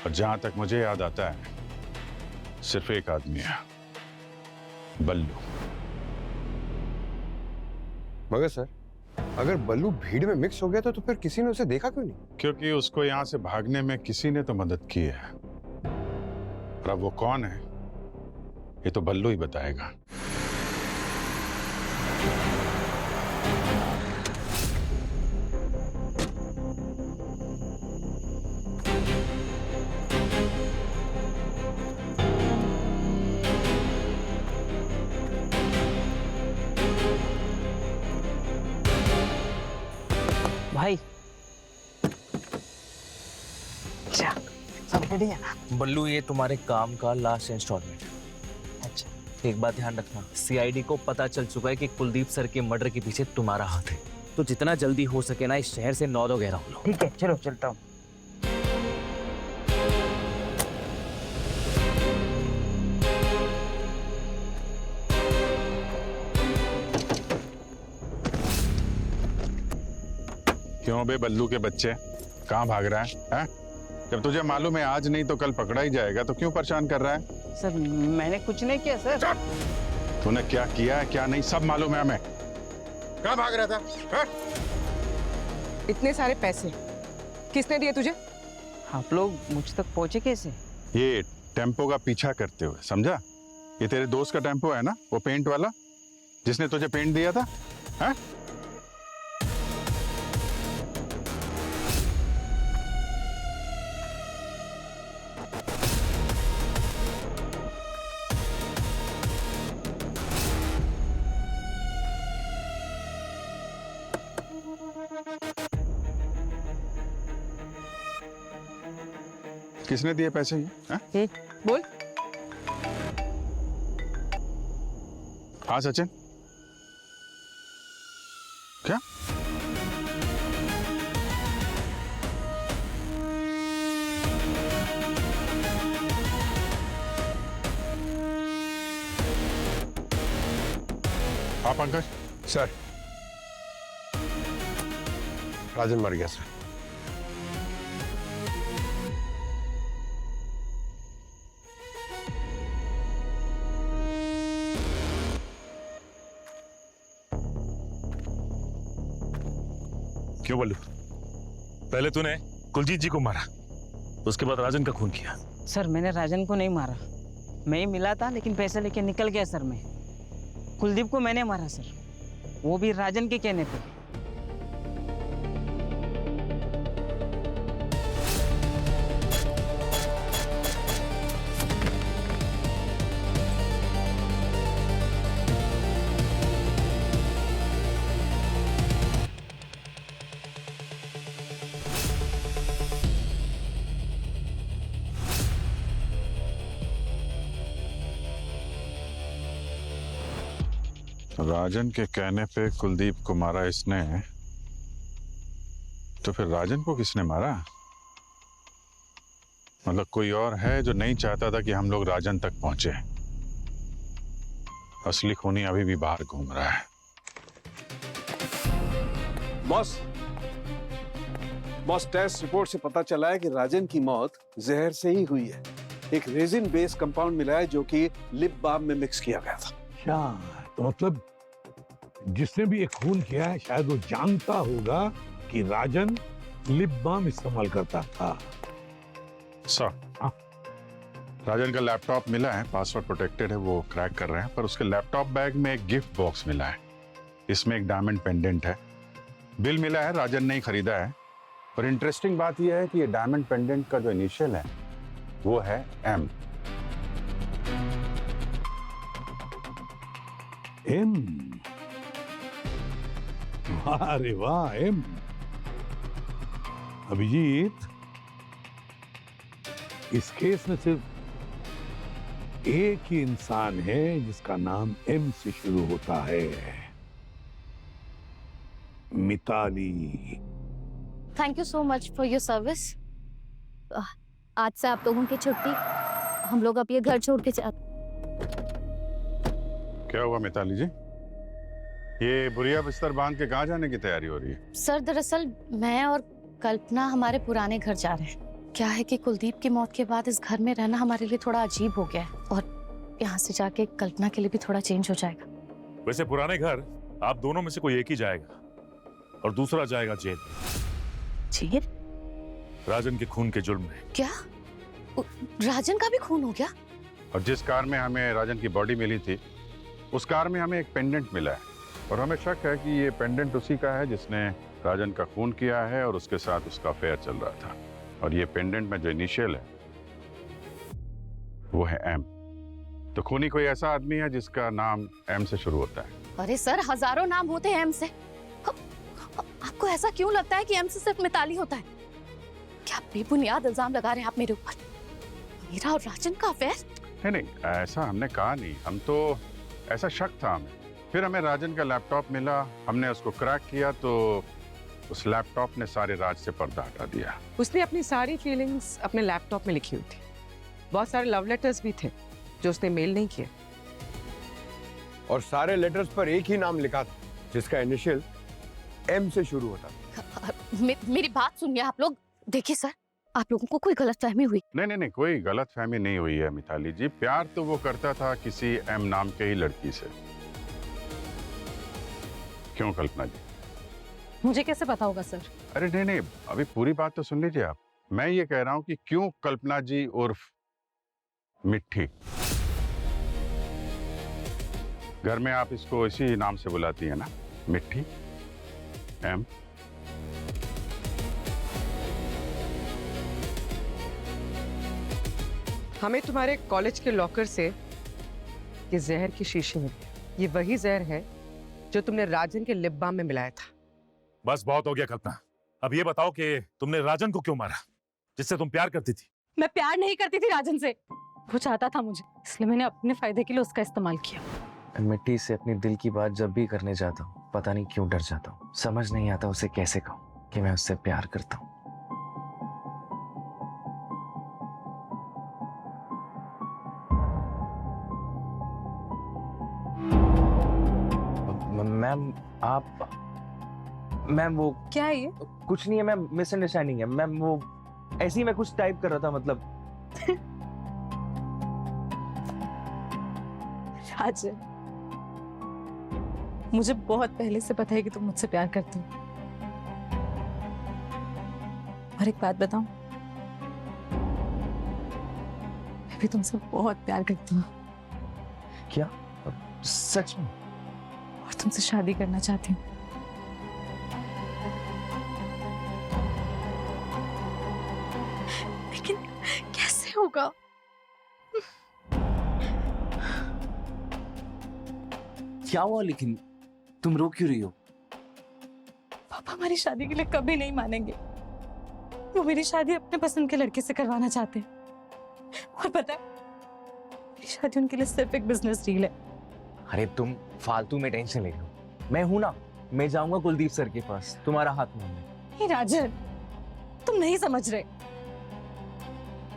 S7: और जहां तक मुझे याद आता है सिर्फ एक आदमी है, बल्लू।
S15: मगर सर, अगर बल्लू भीड़ में मिक्स हो गया तो फिर किसी ने उसे देखा क्यों नहीं?
S7: क्योंकि उसको यहां से भागने में किसी ने तो मदद की है। और अब वो कौन है ये तो बल्लू ही बताएगा।
S11: भाई अच्छा सब रेडी है ना?
S5: बल्लू ये तुम्हारे काम का लास्ट इंस्टॉलमेंट।
S11: अच्छा
S5: एक बात ध्यान रखना, सीआईडी को पता चल चुका है कि कुलदीप सर के मर्डर के पीछे तुम्हारा हाथ है, तो जितना जल्दी हो सके ना इस शहर से 9 गहरा हो लो।
S11: ठीक है, चलो चलता हूँ।
S7: क्यों बे बल्लू के बच्चे, कहाँ भाग रहा है? जब तुझे मालूम है आज नहीं तो कल पकड़ा ही जाएगा तो क्यों परेशान कर रहा है?
S11: सर मैंने कुछ नहीं किया सर।
S7: तूने क्या किया है क्या नहीं सब मालूम है हमें। कहाँ भाग रहा था? हा?
S11: इतने सारे पैसे किसने दिए तुझे? आप लोग मुझ तक पहुंचे कैसे?
S7: ये टेम्पो का पीछा करते हुए, समझा? ये तेरे दोस्त का टेम्पो है ना, वो पेंट वाला जिसने तुझे पेंट दिया था? हा? किसने दिए पैसे ये?
S11: बोल।
S7: हाँ सचिन, क्या? हाँ पंकज।
S15: सर राजन मर गया सर।
S12: क्यों बल्लू? पहले तूने कुलजीत जी को मारा, उसके बाद राजन का खून किया।
S11: सर मैंने राजन को नहीं मारा, मैं ही मिला था लेकिन पैसे लेके निकल गया सर। मैं कुलदीप को मैंने मारा सर, वो भी राजन के कहने पे।
S7: राजन के कहने पे कुलदीप को मारा इसने, तो फिर राजन को किसने मारा? मतलब कोई और है जो नहीं चाहता था कि हम लोग राजन तक पहुंचे। असली खूनी अभी भी बाहर घूम रहा है।
S13: बॉस टेस्ट रिपोर्ट से पता चला है कि राजन की मौत जहर से ही हुई है। एक रेजिन बेस्ड कंपाउंड मिला है जो कि लिप बाम में मिक्स किया गया था।
S9: अच्छा, तो मतलब जिसने भी ये खून किया है शायद वो जानता होगा कि राजन लिप बाम इस्तेमाल करता था।
S7: सर, राजन का लैपटॉप मिला है, पासवर्ड प्रोटेक्टेड है, वो क्रैक कर रहे हैं। पर उसके लैपटॉप बैग में एक गिफ्ट बॉक्स मिला है, इसमें एक डायमंड पेंडेंट है। बिल मिला है, राजन ने ही खरीदा है। और इंटरेस्टिंग बात यह है कि ये डायमंड पेंडेंट का जो इनिशियल है वो है एम।
S9: एम? अरे वाह, एम। अभिजीत, इस केस में सिर्फ एक ही इंसान है जिसका नाम एम से शुरू होता है, Mitali.
S2: Thank you so much for your service. आज से आप लोगों की छुट्टी, हम लोग अब ये घर छोड़ के
S7: क्या हुआ मिताली जी? ये बुरिया बिस्तर बांध के कहाँ जाने की तैयारी हो रही है?
S2: सर दरअसल मैं और कल्पना हमारे पुराने घर जा रहे हैं। क्या है कि कुलदीप की मौत के बाद इस घर में रहना हमारे लिए थोड़ा अजीब हो गया है और यहाँ से जाके कल्पना के लिए भी थोड़ा चेंज हो जाएगा।
S12: वैसे पुराने घर आप दोनों में से कोई एक ही जाएगा और दूसरा जाएगा जेल।
S2: जेल?
S12: राजन के खून के जुर्म में।
S2: क्या? राजन का भी खून हो गया?
S7: और जिस कार में हमें राजन की बॉडी मिली थी, उस कार में हमें एक पेंडेंट मिला है और हमें शक है कि ये पेंडेंट उसी का है जिसने राजन का खून किया है और उसके साथ उसका अफेयर चल रहा था। और ये पेंडेंट में जो इनिशियल है वो है एम। तो खूनी कोई ऐसा आदमी है जिसका नाम एम से शुरू होता है।
S2: अरे सर, हजारों नाम होते हैं एम से। आपको ऐसा क्यों लगता है कि एम से सिर्फ मिताली होता है? क्या बेबुनियाद इल्जाम लगा रहे हैं आप मेरे ऊपर? मेरा और राजन का अफेयर?
S7: नहीं, ऐसा हमने कहा नहीं। हम तो ऐसा शक था हमें। फिर हमें राजन का लैपटॉप मिला, हमने उसको क्रैक किया तो उस लैपटॉप ने सारे राज से पर्दा हटा दिया।
S11: उसने अपनी सारी फीलिंग्स अपने लैपटॉप में लिखी हुई थी। बहुत सारे लव लेटर्स भी थे जो उसने मेल नहीं किए।
S15: और सारे लेटर्स पर एक ही नाम लिखा था जिसका इनिशियल एम से शुरू होता था।
S2: मेरी बात सुनिए आप लोग। देखिए सर, आप लोगों को कोई गलतफहमी हुई?
S7: नहीं, कोई गलतफहमी नहीं हुई है मिताली जी। प्यार तो वो करता था किसी एम नाम के ही लड़की से। क्यों कल्पना जी?
S3: मुझे कैसे पता होगा सर?
S7: अरे नहीं, अभी पूरी बात तो सुन लीजिए आप। मैं ये कह रहा हूं कि क्यों कल्पना जी उर्फ मिट्टी। घर में आप इसको इसी नाम से बुलाती है ना, मिट्टी, एम।
S11: हमें तुम्हारे कॉलेज के लॉकर से ये जहर की शीशी मिली। ये वही जहर है जो तुमने राजन के लिप बाम में मिलाया था।
S12: बस बहुत हो गया कल्पना। अब ये बताओ कि तुमने राजन को क्यों मारा, जिससे तुम प्यार करती थी?
S3: मैं प्यार नहीं करती थी राजन से। वो चाहता था मुझे, इसलिए मैंने अपने फायदे के लिए उसका इस्तेमाल किया।
S5: मिट्टी से अपनी दिल की बात जब भी करने जाता हूँ, पता नहीं क्यों डर जाता हूँ। समझ नहीं आता उसे कैसे कहूँ कि मैं उससे प्यार करता हूँ। मैम मैम वो
S3: क्या है ये?
S5: कुछ नहीं है मैम, मिसअंडरस्टैंडिंग है मैम। वो ऐसे ही मैं कुछ टाइप कर रहा था, मतलब।
S3: राजन, मुझे बहुत पहले से पता है कि तुम मुझसे प्यार करते हो। और एक बात बताऊं, मैं भी तुमसे बहुत प्यार करती हूँ।
S5: क्या? सच में?
S3: और तुमसे शादी करना चाहती हूँ। लेकिन कैसे होगा?
S5: क्या हुआ? लेकिन तुम रो क्यों रही हो?
S3: पापा हमारी शादी के लिए कभी नहीं मानेंगे। वो मेरी शादी अपने पसंद के लड़के से करवाना चाहते हैं। और पता है, मेरी शादी उनके लिए सिर्फ एक बिजनेस डील है।
S5: अरे तुम फालतू में टेंशन ले रही हो। मैं हूं ना, मैं जाऊंगा कुलदीप सर के पास तुम्हारा हाथ मांगने।
S3: नहीं राजन, तुम नहीं समझ रहे।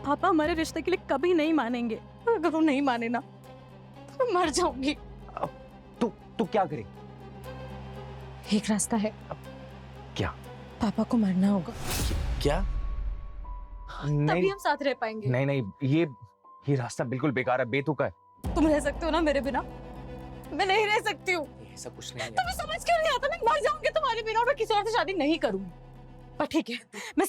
S3: पापा हमारे रिश्ते के लिए कभी नहीं मानेंगे। अगर वो नहीं माने ना तो मैं मर जाऊंगी।
S5: तो क्या करें?
S3: एक रास्ता है।
S5: क्या?
S3: पापा को मरना होगा।
S5: क्या?
S3: तभी हम साथ रह पाएंगे।
S5: नहीं, ये रास्ता बिल्कुल बेकार है, बेतुका है।
S3: तुम रह सकते हो ना मेरे बिना? मैं नहीं रह सकती हूँ।
S5: ऐसा कुछ नहीं है।
S3: तुम्हें समझ क्यों नहीं आता? मैं मर जाऊंगी तुम्हारे बिना और मैं किसी और से शादी नहीं करूंगी। पर ठीक है, मैं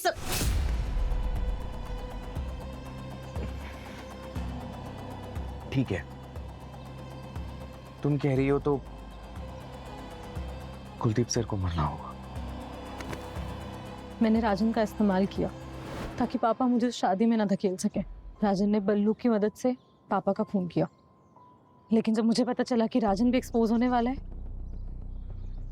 S5: ठीक है, तुम कह रही हो तो कुलदीप सर को मरना होगा।
S3: मैंने राजन का इस्तेमाल किया ताकि पापा मुझे शादी में ना धकेल सके। राजन ने बल्लू की मदद से पापा का खून किया। लेकिन जब मुझे पता चला कि राजन भी एक्सपोज होने वाला है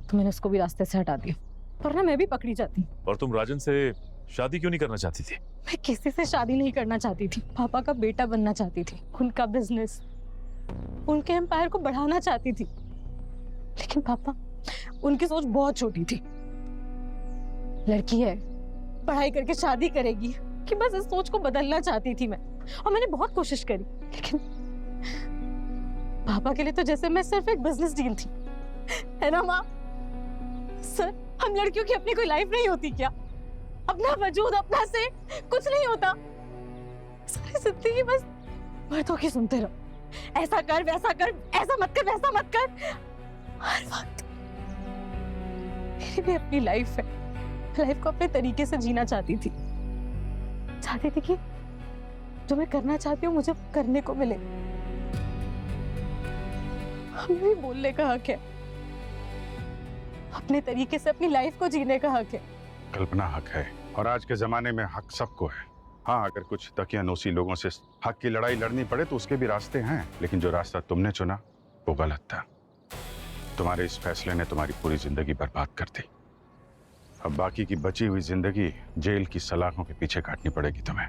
S3: तो मैंने उसको भी रास्ते से हटा दिया, वरना मैं भी पकड़ी जाती।
S12: और तुम राजन से शादी क्यों नहीं करना चाहती थी?
S3: मैं किसी से शादी नहीं करना चाहती थी। पापा का बेटा बनना चाहती थी, उनका बिजनेस, उनके एम्पायर को बढ़ाना चाहती थी। लेकिन पापा, उनकी सोच बहुत छोटी थी। लड़की है, पढ़ाई करके शादी करेगी, कि बस इस सोच को बदलना चाहती थी मैं। और मैंने बहुत कोशिश करी, लेकिन पापा के लिए तो जैसे मैं सिर्फ एक बिजनेस डील थी, है ना माँ? सर, हम लड़कियों की अपनी कोई लाइफ नहीं होती क्या? अपना वजूद, अपना से कुछ नहीं होता। सारी जिंदगी बस मर्दों की सुनते रहो। ऐसा कर, वैसा कर, ऐसा मत कर, वैसा मत कर। हर वक्त मेरी भी अपनी लाइफ है। लाइफ को अपने तरीके से जीना चाहती थी कि जो मैं करना चाहती हूँ मुझे करने को मिले। हमें भी बोलने का हक है, अपने तरीके से अपनी लाइफ को जीने का हक है।
S7: कल्पना, हक है, और आज के जमाने में हक सबको है। हाँ, अगर कुछ दकियानूसी लोगों से हक की लड़ाई लड़नी पड़े तो उसके भी रास्ते हैं, लेकिन जो रास्ता तुमने चुना वो गलत था। तुम्हारे इस फैसले ने तुम्हारी पूरी जिंदगी बर्बाद कर दी। अब बाकी की बची हुई जिंदगी जेल की सलाखों के पीछे काटनी पड़ेगी तुम्हें।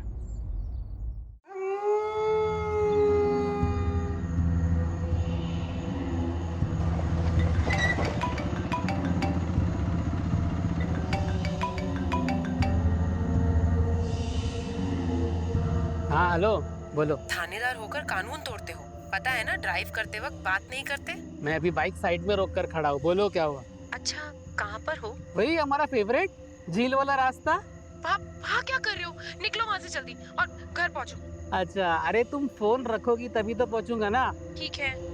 S8: हाँ हेलो, बोलो।
S11: थानेदार होकर कानून तोड़ते हो, पता है ना? ड्राइव करते वक्त बात नहीं करते।
S8: मैं अभी बाइक साइड में रोक कर खड़ा हूँ, बोलो क्या हुआ?
S11: अच्छा, कहाँ पर हो?
S8: वही हमारा फेवरेट झील वाला रास्ता।
S11: वहाँ क्या कर रहे हो? निकलो वहाँ से जल्दी और घर पहुँचो।
S8: अच्छा, अरे तुम फोन रखोगी तभी तो पहुँचूंगा ना।
S11: ठीक है।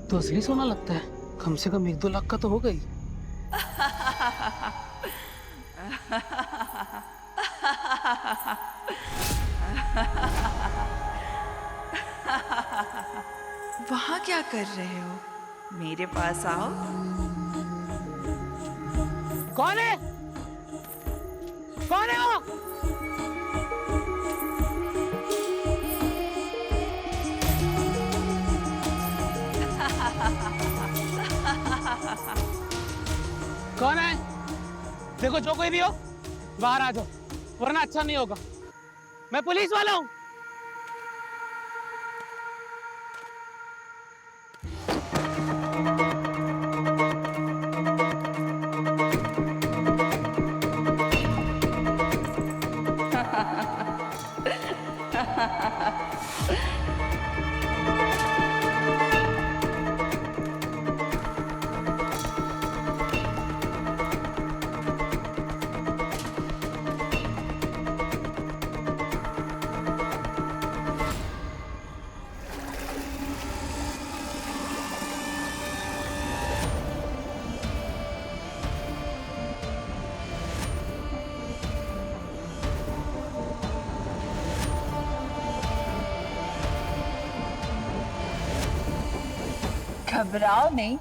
S8: तो असली सोना लगता है, कम से कम 1-2 लाख का तो हो गई।
S1: वहाँ क्या कर रहे हो? मेरे पास आओ।
S8: कौन है? कौन है वो? कौन है? देखो, जो कोई भी हो बाहर आ जाओ, वरना अच्छा नहीं होगा। मैं पुलिस वाला हूँ।
S1: घबराओ नहीं,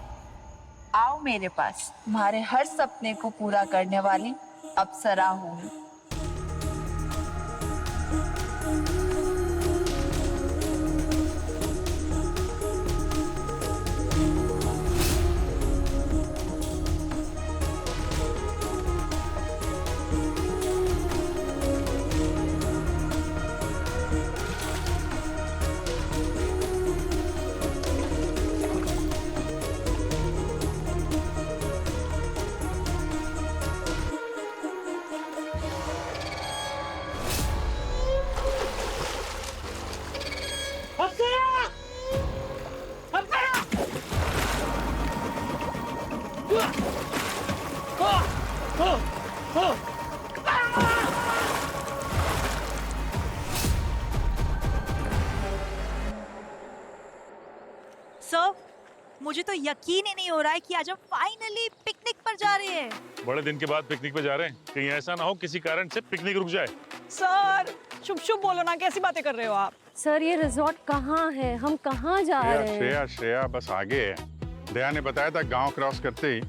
S1: आओ मेरे पास। तुम्हारे हर सपने को पूरा करने वाली अप्सरा हूँ।
S3: सर, मुझे तो यकीन ही नहीं हो रहा है कि आज हम फाइनली पिकनिक पर जा रहे हैं।
S12: बड़े दिन के बाद पिकनिक पे जा रहे हैं, कहीं ऐसा ना हो किसी कारण से पिकनिक रुक जाए।
S3: सर, शुभ शुभ बोलो ना, कैसी बातें कर रहे हो आप?
S2: सर, ये रिजॉर्ट कहाँ है? हम कहाँ जा रहे हैं?
S7: श्रेया, श्रेया बस आगे है। दया ने बताया था गांव क्रॉस करते ही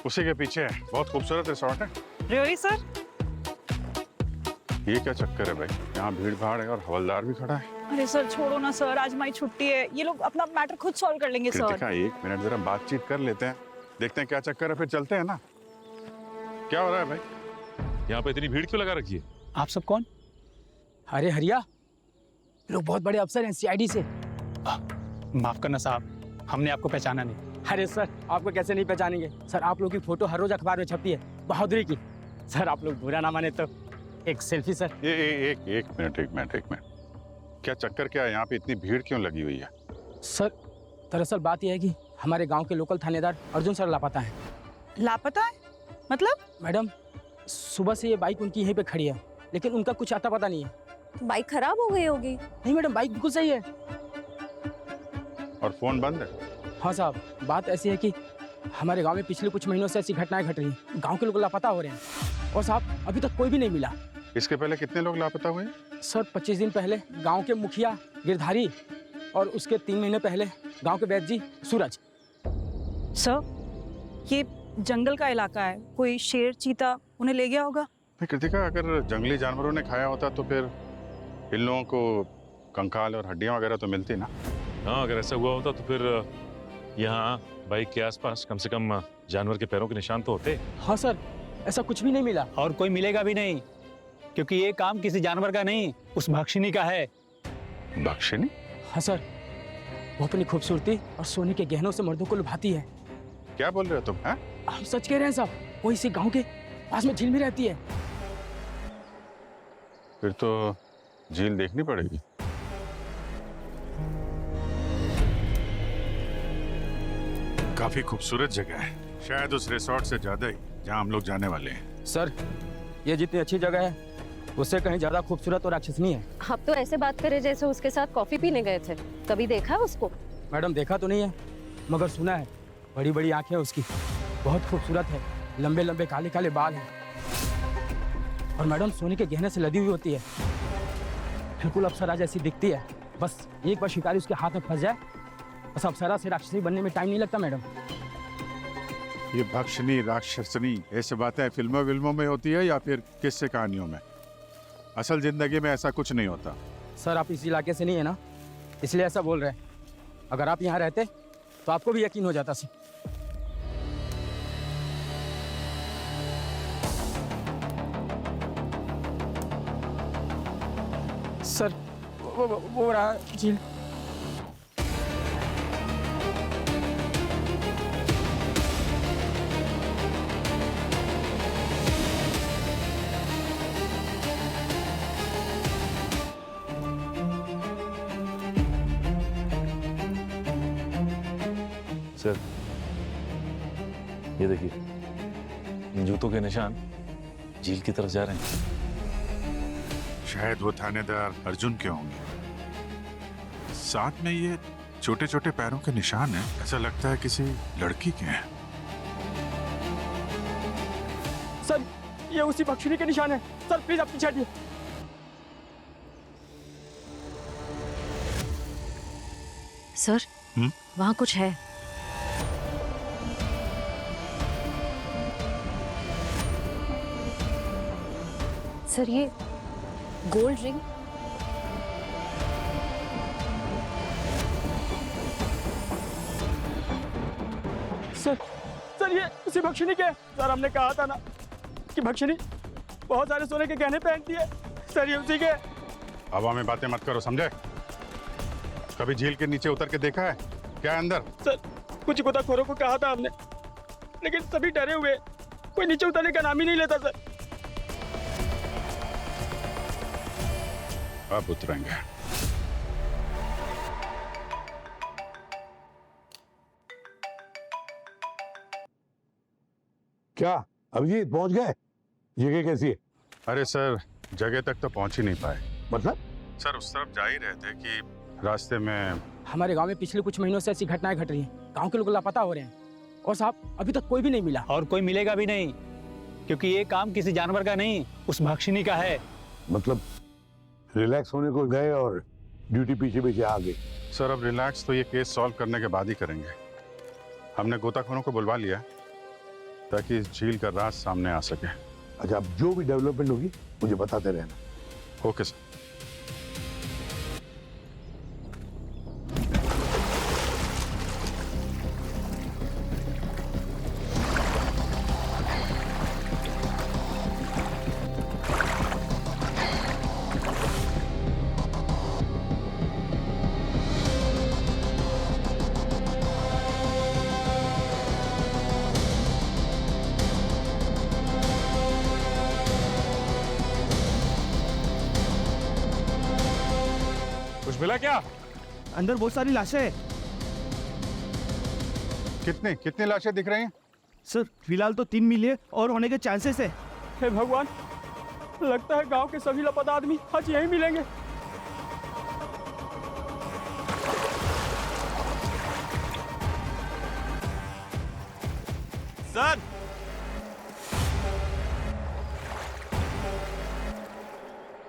S7: उसी के पीछे है। बहुत खूबसूरत रिसोर्ट है।
S3: Really sir?
S7: ये क्या चक्कर है भाई? यहाँ भीड़ भाड़ है और हवलदार भी खड़ा है।
S3: अरे सर छोड़ो ना सर, आज हमारी छुट्टी है, ये लोग अपना मैटर खुद सॉल्व कर लेंगे सर।
S7: कृतिका, 1 मिनट जरा बातचीत कर लेते हैं, देखते हैं क्या चक्कर है, फिर चलते हैं ना। क्या हो रहा है भाई?
S12: यहाँ पे इतनी भीड़ क्यों लगा रखी है?
S8: आप सब कौन? अरे हरिया, लोग बहुत बड़े अफसर हैं सीआईडी से। माफ करना साहब, हमने आपको पहचाना नहीं। अरे सर, आपको कैसे नहीं पहचानेंगे सर? आप लोग की फोटो हर रोज अखबार में छपती है बहादुरी की। सर, आप लोग बुरा ना माने तो एक सेल्फी सर।
S7: एक मिनट। क्या चक्कर क्या है? यहाँ पे इतनी भीड़ क्यों लगी हुई है?
S8: सर, दरअसल बात यह है कि हमारे गांव के लोकल थानेदार अर्जुन सर लापता हैं।
S3: लापता है मतलब?
S8: मैडम सुबह से ये बाइक उनकी यहीं पे खड़ी है, लेकिन उनका कुछ आता पता नहीं है।
S3: बाइक खराब हो गई होगी।
S8: नहीं मैडम, बाइक बिल्कुल सही है।
S7: और फोन बंद है?
S8: हाँ साहब, बात ऐसी है कि हमारे गांव में पिछले कुछ महीनों से ऐसी घटनाएं घट रही हैं। गांव के लोग लापता हो रहे हैं और साहब अभी तक कोई भी नहीं मिला।
S7: इसके पहले कितने लोग लापता हुए?
S8: सर 25 दिन पहले गांव के मुखिया गिरधारी और उसके 3 महीने पहले गांव के वैद्य जी सूरज।
S3: सर ये जंगल का इलाका है, कोई शेर चीता उन्हें ले गया होगा।
S7: कृतिका, अगर जंगली जानवरों ने खाया होता तो फिर इन लोगों को कंकाल और हड्डियां वगैरह तो मिलती ना।
S12: हाँ, अगर ऐसा हुआ होता तो फिर यहाँ बाइक के आसपास कम से कम जानवर के पैरों के निशान तो होते।
S8: हाँ सर, ऐसा कुछ भी नहीं मिला
S17: और कोई मिलेगा भी नहीं, क्योंकि ये काम किसी जानवर का नहीं, उस भक्षिनी का है।
S7: भक्षिनी?
S8: हाँ सर, वो अपनी खूबसूरती और सोने के गहनों से मर्दों को लुभाती है।
S7: क्या बोल रहे हो तुम? हैं?
S8: हम सच कह रहे हैं साहब, वो इसी गांव के पास में झील में रहती है।
S7: फिर तो झील देखनी पड़ेगी। काफी खूबसूरत जगह है, शायद उस रिसोर्ट से ज्यादा ही जहाँ हम लोग जाने वाले हैं।
S8: सर ये जितनी अच्छी जगह है उससे कहीं ज्यादा खूबसूरत और राक्षसनी है।
S2: आप तो ऐसे बात करे जैसे उसके साथ कॉफी पीने गए थे। कभी देखा है उसको?
S8: मैडम देखा तो नहीं है, मगर सुना है। बड़ी बड़ी आंखें उसकी, बहुत खूबसूरत है, लंबे लंबे काले काले बाल हैं और मैडम सोने के गहने से लदी हुई होती है। बिल्कुल अप्सरा जैसी दिखती है। बस एक बार शिकारी उसके हाथ में फंस जाए, बस अप्सरा से राक्षसी बनने में टाइम नहीं लगता मैडम।
S7: ये भक्षिनी राक्षसनी ऐसी बातें फिल्मों विल्मों में होती है या फिर किस्से कहानियों में? असल जिंदगी में ऐसा कुछ नहीं होता।
S8: सर आप इस इलाके से नहीं है ना, इसलिए ऐसा बोल रहे हैं। अगर आप यहाँ रहते तो आपको भी यकीन हो जाता सर। सर वो रहा झील।
S12: सर ये देखिए, इन जूतों के निशान झील की तरफ जा रहे हैं।
S7: शायद वो थानेदार अर्जुन के होंगे। साथ में ये छोटे छोटे पैरों के निशान हैं, ऐसा लगता है किसी लड़की के हैं।
S8: सर ये उसी भक्षिनी के निशान है। सर प्लीज आप पीछे हटिए।
S3: सर वहाँ कुछ है।
S2: सर ये गोल्ड रिंग।
S8: सर ये उसी भक्षिनी के। सर हमने कहा था ना कि भक्षिनी बहुत सारे सोने के गहने पहनती है। सर ये उसी के।
S7: हवा में बातें मत करो, समझे? कभी झील के नीचे उतर के देखा है क्या है अंदर?
S8: सर कुछ गोताखोरों को कहा था हमने, लेकिन सभी डरे हुए, कोई नीचे उतरने का नाम ही नहीं लेता सर।
S7: अब उतरेंगे।
S9: क्या अभिजीत पहुंच गए? जगह कैसी है?
S7: अरे सर जगह तक तो पहुंच ही नहीं पाए।
S9: मतलब?
S7: सर उस तरफ जा ही रहे थे कि रास्ते में
S8: हमारे गांव में पिछले कुछ महीनों से ऐसी घटनाएं घट रही हैं। गांव के लोग लापता हो रहे हैं और साहब अभी तक कोई भी नहीं मिला।
S17: और कोई मिलेगा भी नहीं, क्योंकि ये काम किसी जानवर का नहीं, उस भक्षिनी का है।
S9: मतलब रिलैक्स होने को गए और ड्यूटी पीछे पीछे आ गई।
S7: सर अब रिलैक्स तो ये केस सॉल्व करने के बाद ही करेंगे। हमने गोताखोरों को बुलवा लिया ताकि इस झील का राज सामने आ सके।
S9: अच्छा, अब जो भी डेवलपमेंट होगी मुझे बताते रहना।
S7: Okay sir.
S17: कुछ मिला क्या?
S8: अंदर बहुत सारी लाशें हैं।
S7: कितने कितने लाशें दिख रही हैं?
S8: सर फिलहाल तो 3 मिले और होने के चांसेस है।
S17: हे भगवान, लगता है गांव के सभी लापता आदमी आज यहीं मिलेंगे।
S12: सर,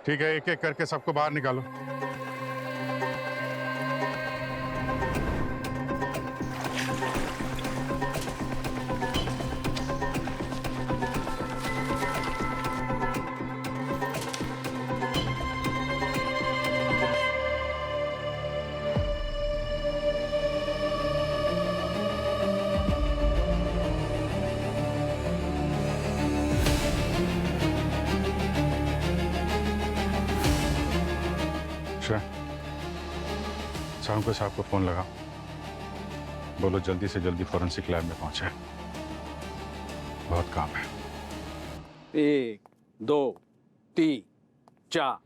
S7: ठीक है, एक एक करके सबको बाहर निकालो। शाम साहब को फोन लगा, बोलो जल्दी से जल्दी फॉरेंसिक लैब में पहुंचे, बहुत काम है।
S13: 1 2 3 4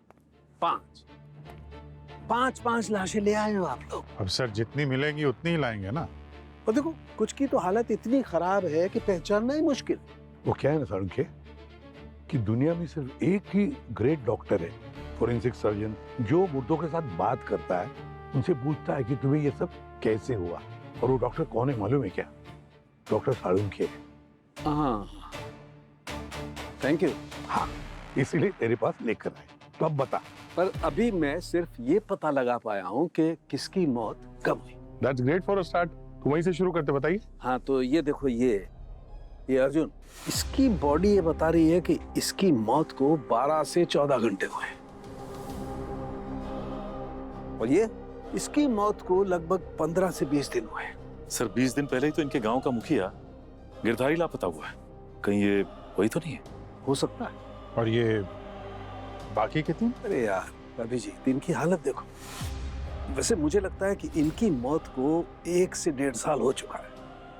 S13: 5 लाशें ले आए हो आप लोग।
S7: अब सर जितनी मिलेंगी उतनी ही लाएंगे ना।
S13: और देखो कुछ की तो हालत इतनी खराब है कि पहचानना ही मुश्किल।
S9: वो क्या है ना सर के कि दुनिया में सिर्फ एक ही ग्रेट डॉक्टर है, फोरेंसिक सर्जन, जो मुर्दों के साथ बात करता है, उनसे पूछता है कि तुम्हें ये सब कैसे हुआ। और वो डॉक्टर कौन है मालूम है क्या? डॉक्टर साळुंखे।
S13: हाँ, थैंक यू।
S9: हाँ, इसीलिए तेरे पास लेकर आए। तो अब बता।
S13: पर अभी मैं सिर्फ ये पता लगा पाया हूँ कि किसकी मौत कब हुई।
S7: That's great for a start. तो वहीं से शुरू करते, बताइए।
S13: हाँ, तो ये देखो, ये अर्जुन, इसकी बॉडी ये बता रही है कि इसकी मौत को 12 से 14 घंटे हुए, और ये इसकी मौत को लगभग 15 से 20 दिन हुए।
S12: सर 20 दिन पहले ही तो इनके गांव का मुखिया गिरधारी लापता हुआ है, कहीं ये वही तो नहीं है?
S13: हो सकता है।
S7: और ये बाकी कितनी?
S13: अरे यार रवि जी, इनकी हालत देखो। वैसे मुझे लगता है कि इनकी मौत को 1 से 1.5 साल हो चुका है।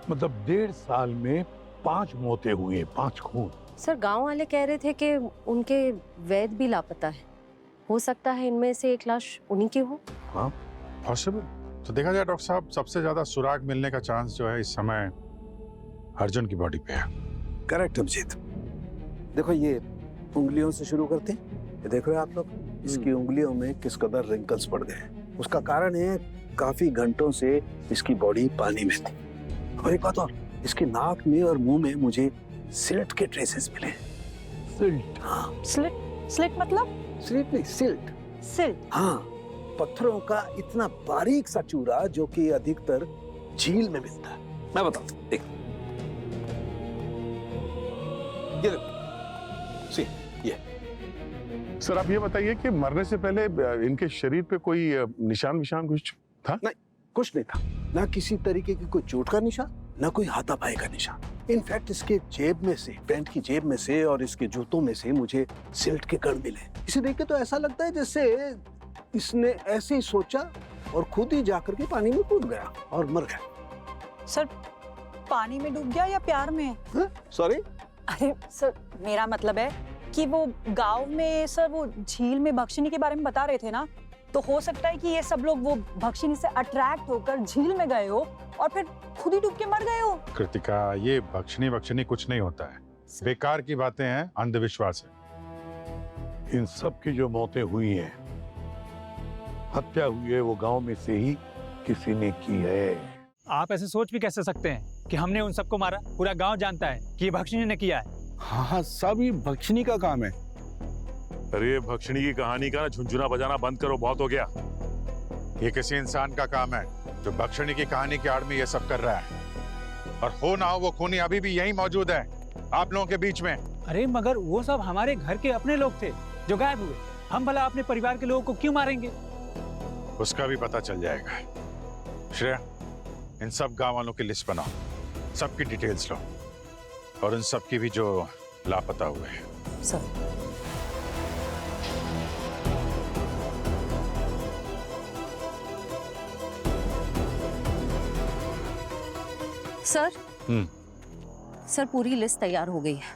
S9: मतलब 1.5 साल में 5 मौतें हुई हैं, 5 खून।
S18: सर गांव वाले कह रहे थे कि उनके वैद भी लापता है, हो सकता है इनमें से एक लाश उन्हीं की हो।
S7: हाँ, पॉसिबल। तो देखा जाए डॉक्टर साहब, सबसे ज्यादा सुराग मिलने का चांस जो है इस समय अर्जुन की बॉडी पे है।
S13: करेक्ट अभिजीत। देखो ये उंगलियों से शुरू करते हैं। ये देख रहे हो आप लोग, इसकी उंगलियों में किस कदर रिंकल्स पड़ गए हैं। उसका कारण है काफी घंटों से इसकी बॉडी पानी में थी। और एक बात और, इसके नाक में और मुंह में मुझे सिल्ट के ट्रेसेस मिले।
S9: सिल्ट?
S13: हाँ।
S3: स्लिट मतलब?
S13: स्लिट नहीं, सिल्ट।
S3: सिल्ट?
S13: हाँ, पत्थरों का इतना बारीक सा चूरा जो कि अधिकतर झील में मिलता है। मैं बताता हूँ, देख। ये देखो, सी, ये।
S7: सर आप ये बताइए कि मरने से पहले इनके शरीर पे कोई निशान विशान कुछ था?
S13: नहीं, कुछ नहीं था। ना किसी तरीके की कोई चोट का निशान, ना कोई हाथापाई का निशान। इनफैक्ट इसके जेब में से, पैंट की जेब में से और इसके जूतों में से मुझे सिल्ट के कण मिले। इसे देख के तो ऐसा लगता है जैसे इसने ऐसे ही सोचा और खुद ही जाकर के पानी में कूद गया और मर गया।
S3: सर पानी में डूब गया या प्यार में?
S13: सॉरी?
S3: अरे सर, मेरा मतलब है कि वो गांव में सर वो झील में भक्षिनी के बारे में बता रहे थे ना, तो हो सकता है कि ये सब लोग वो भक्षिनी से अट्रैक्ट होकर झील में गए हो और फिर खुद ही डूब के मर गए हो।
S7: कृतिका, ये भक्षनी कुछ नहीं होता है, बेकार की बातें हैं, अंधविश्वास है।
S9: इन सब की जो मौतें हुई हैं, हत्या हुई है, वो गांव में से ही किसी ने की है।
S17: आप ऐसे सोच भी कैसे सकते हैं कि हमने उन सबको मारा? पूरा गांव जानता है कि ये भक्षिनी ने किया है।
S10: हाँ, सब ये भक्षिनी का काम है।
S12: अरे भक्षिणी की कहानी का झुंझुना बजाना बंद करो, बहुत हो गया।
S7: ये किसी इंसान का काम है जो भक्षणी की कहानी की आड़ में ये सब कर रहा है। और हो ना हो वो खूनी अभी भी यहीं मौजूद है, आप लोगों के बीच में।
S17: अरे मगर वो सब हमारे घर के अपने लोग थे जो गायब हुए। हम भला अपने परिवार के लोगों को क्यों मारेंगे?
S7: उसका भी पता चल जाएगा। श्रेया, इन सब गांव वालों की लिस्ट बनाओ, सबकी डिटेल्स लो, और उन सब की भी जो लापता हुए हैं।
S18: सर सर पूरी लिस्ट तैयार हो गई है।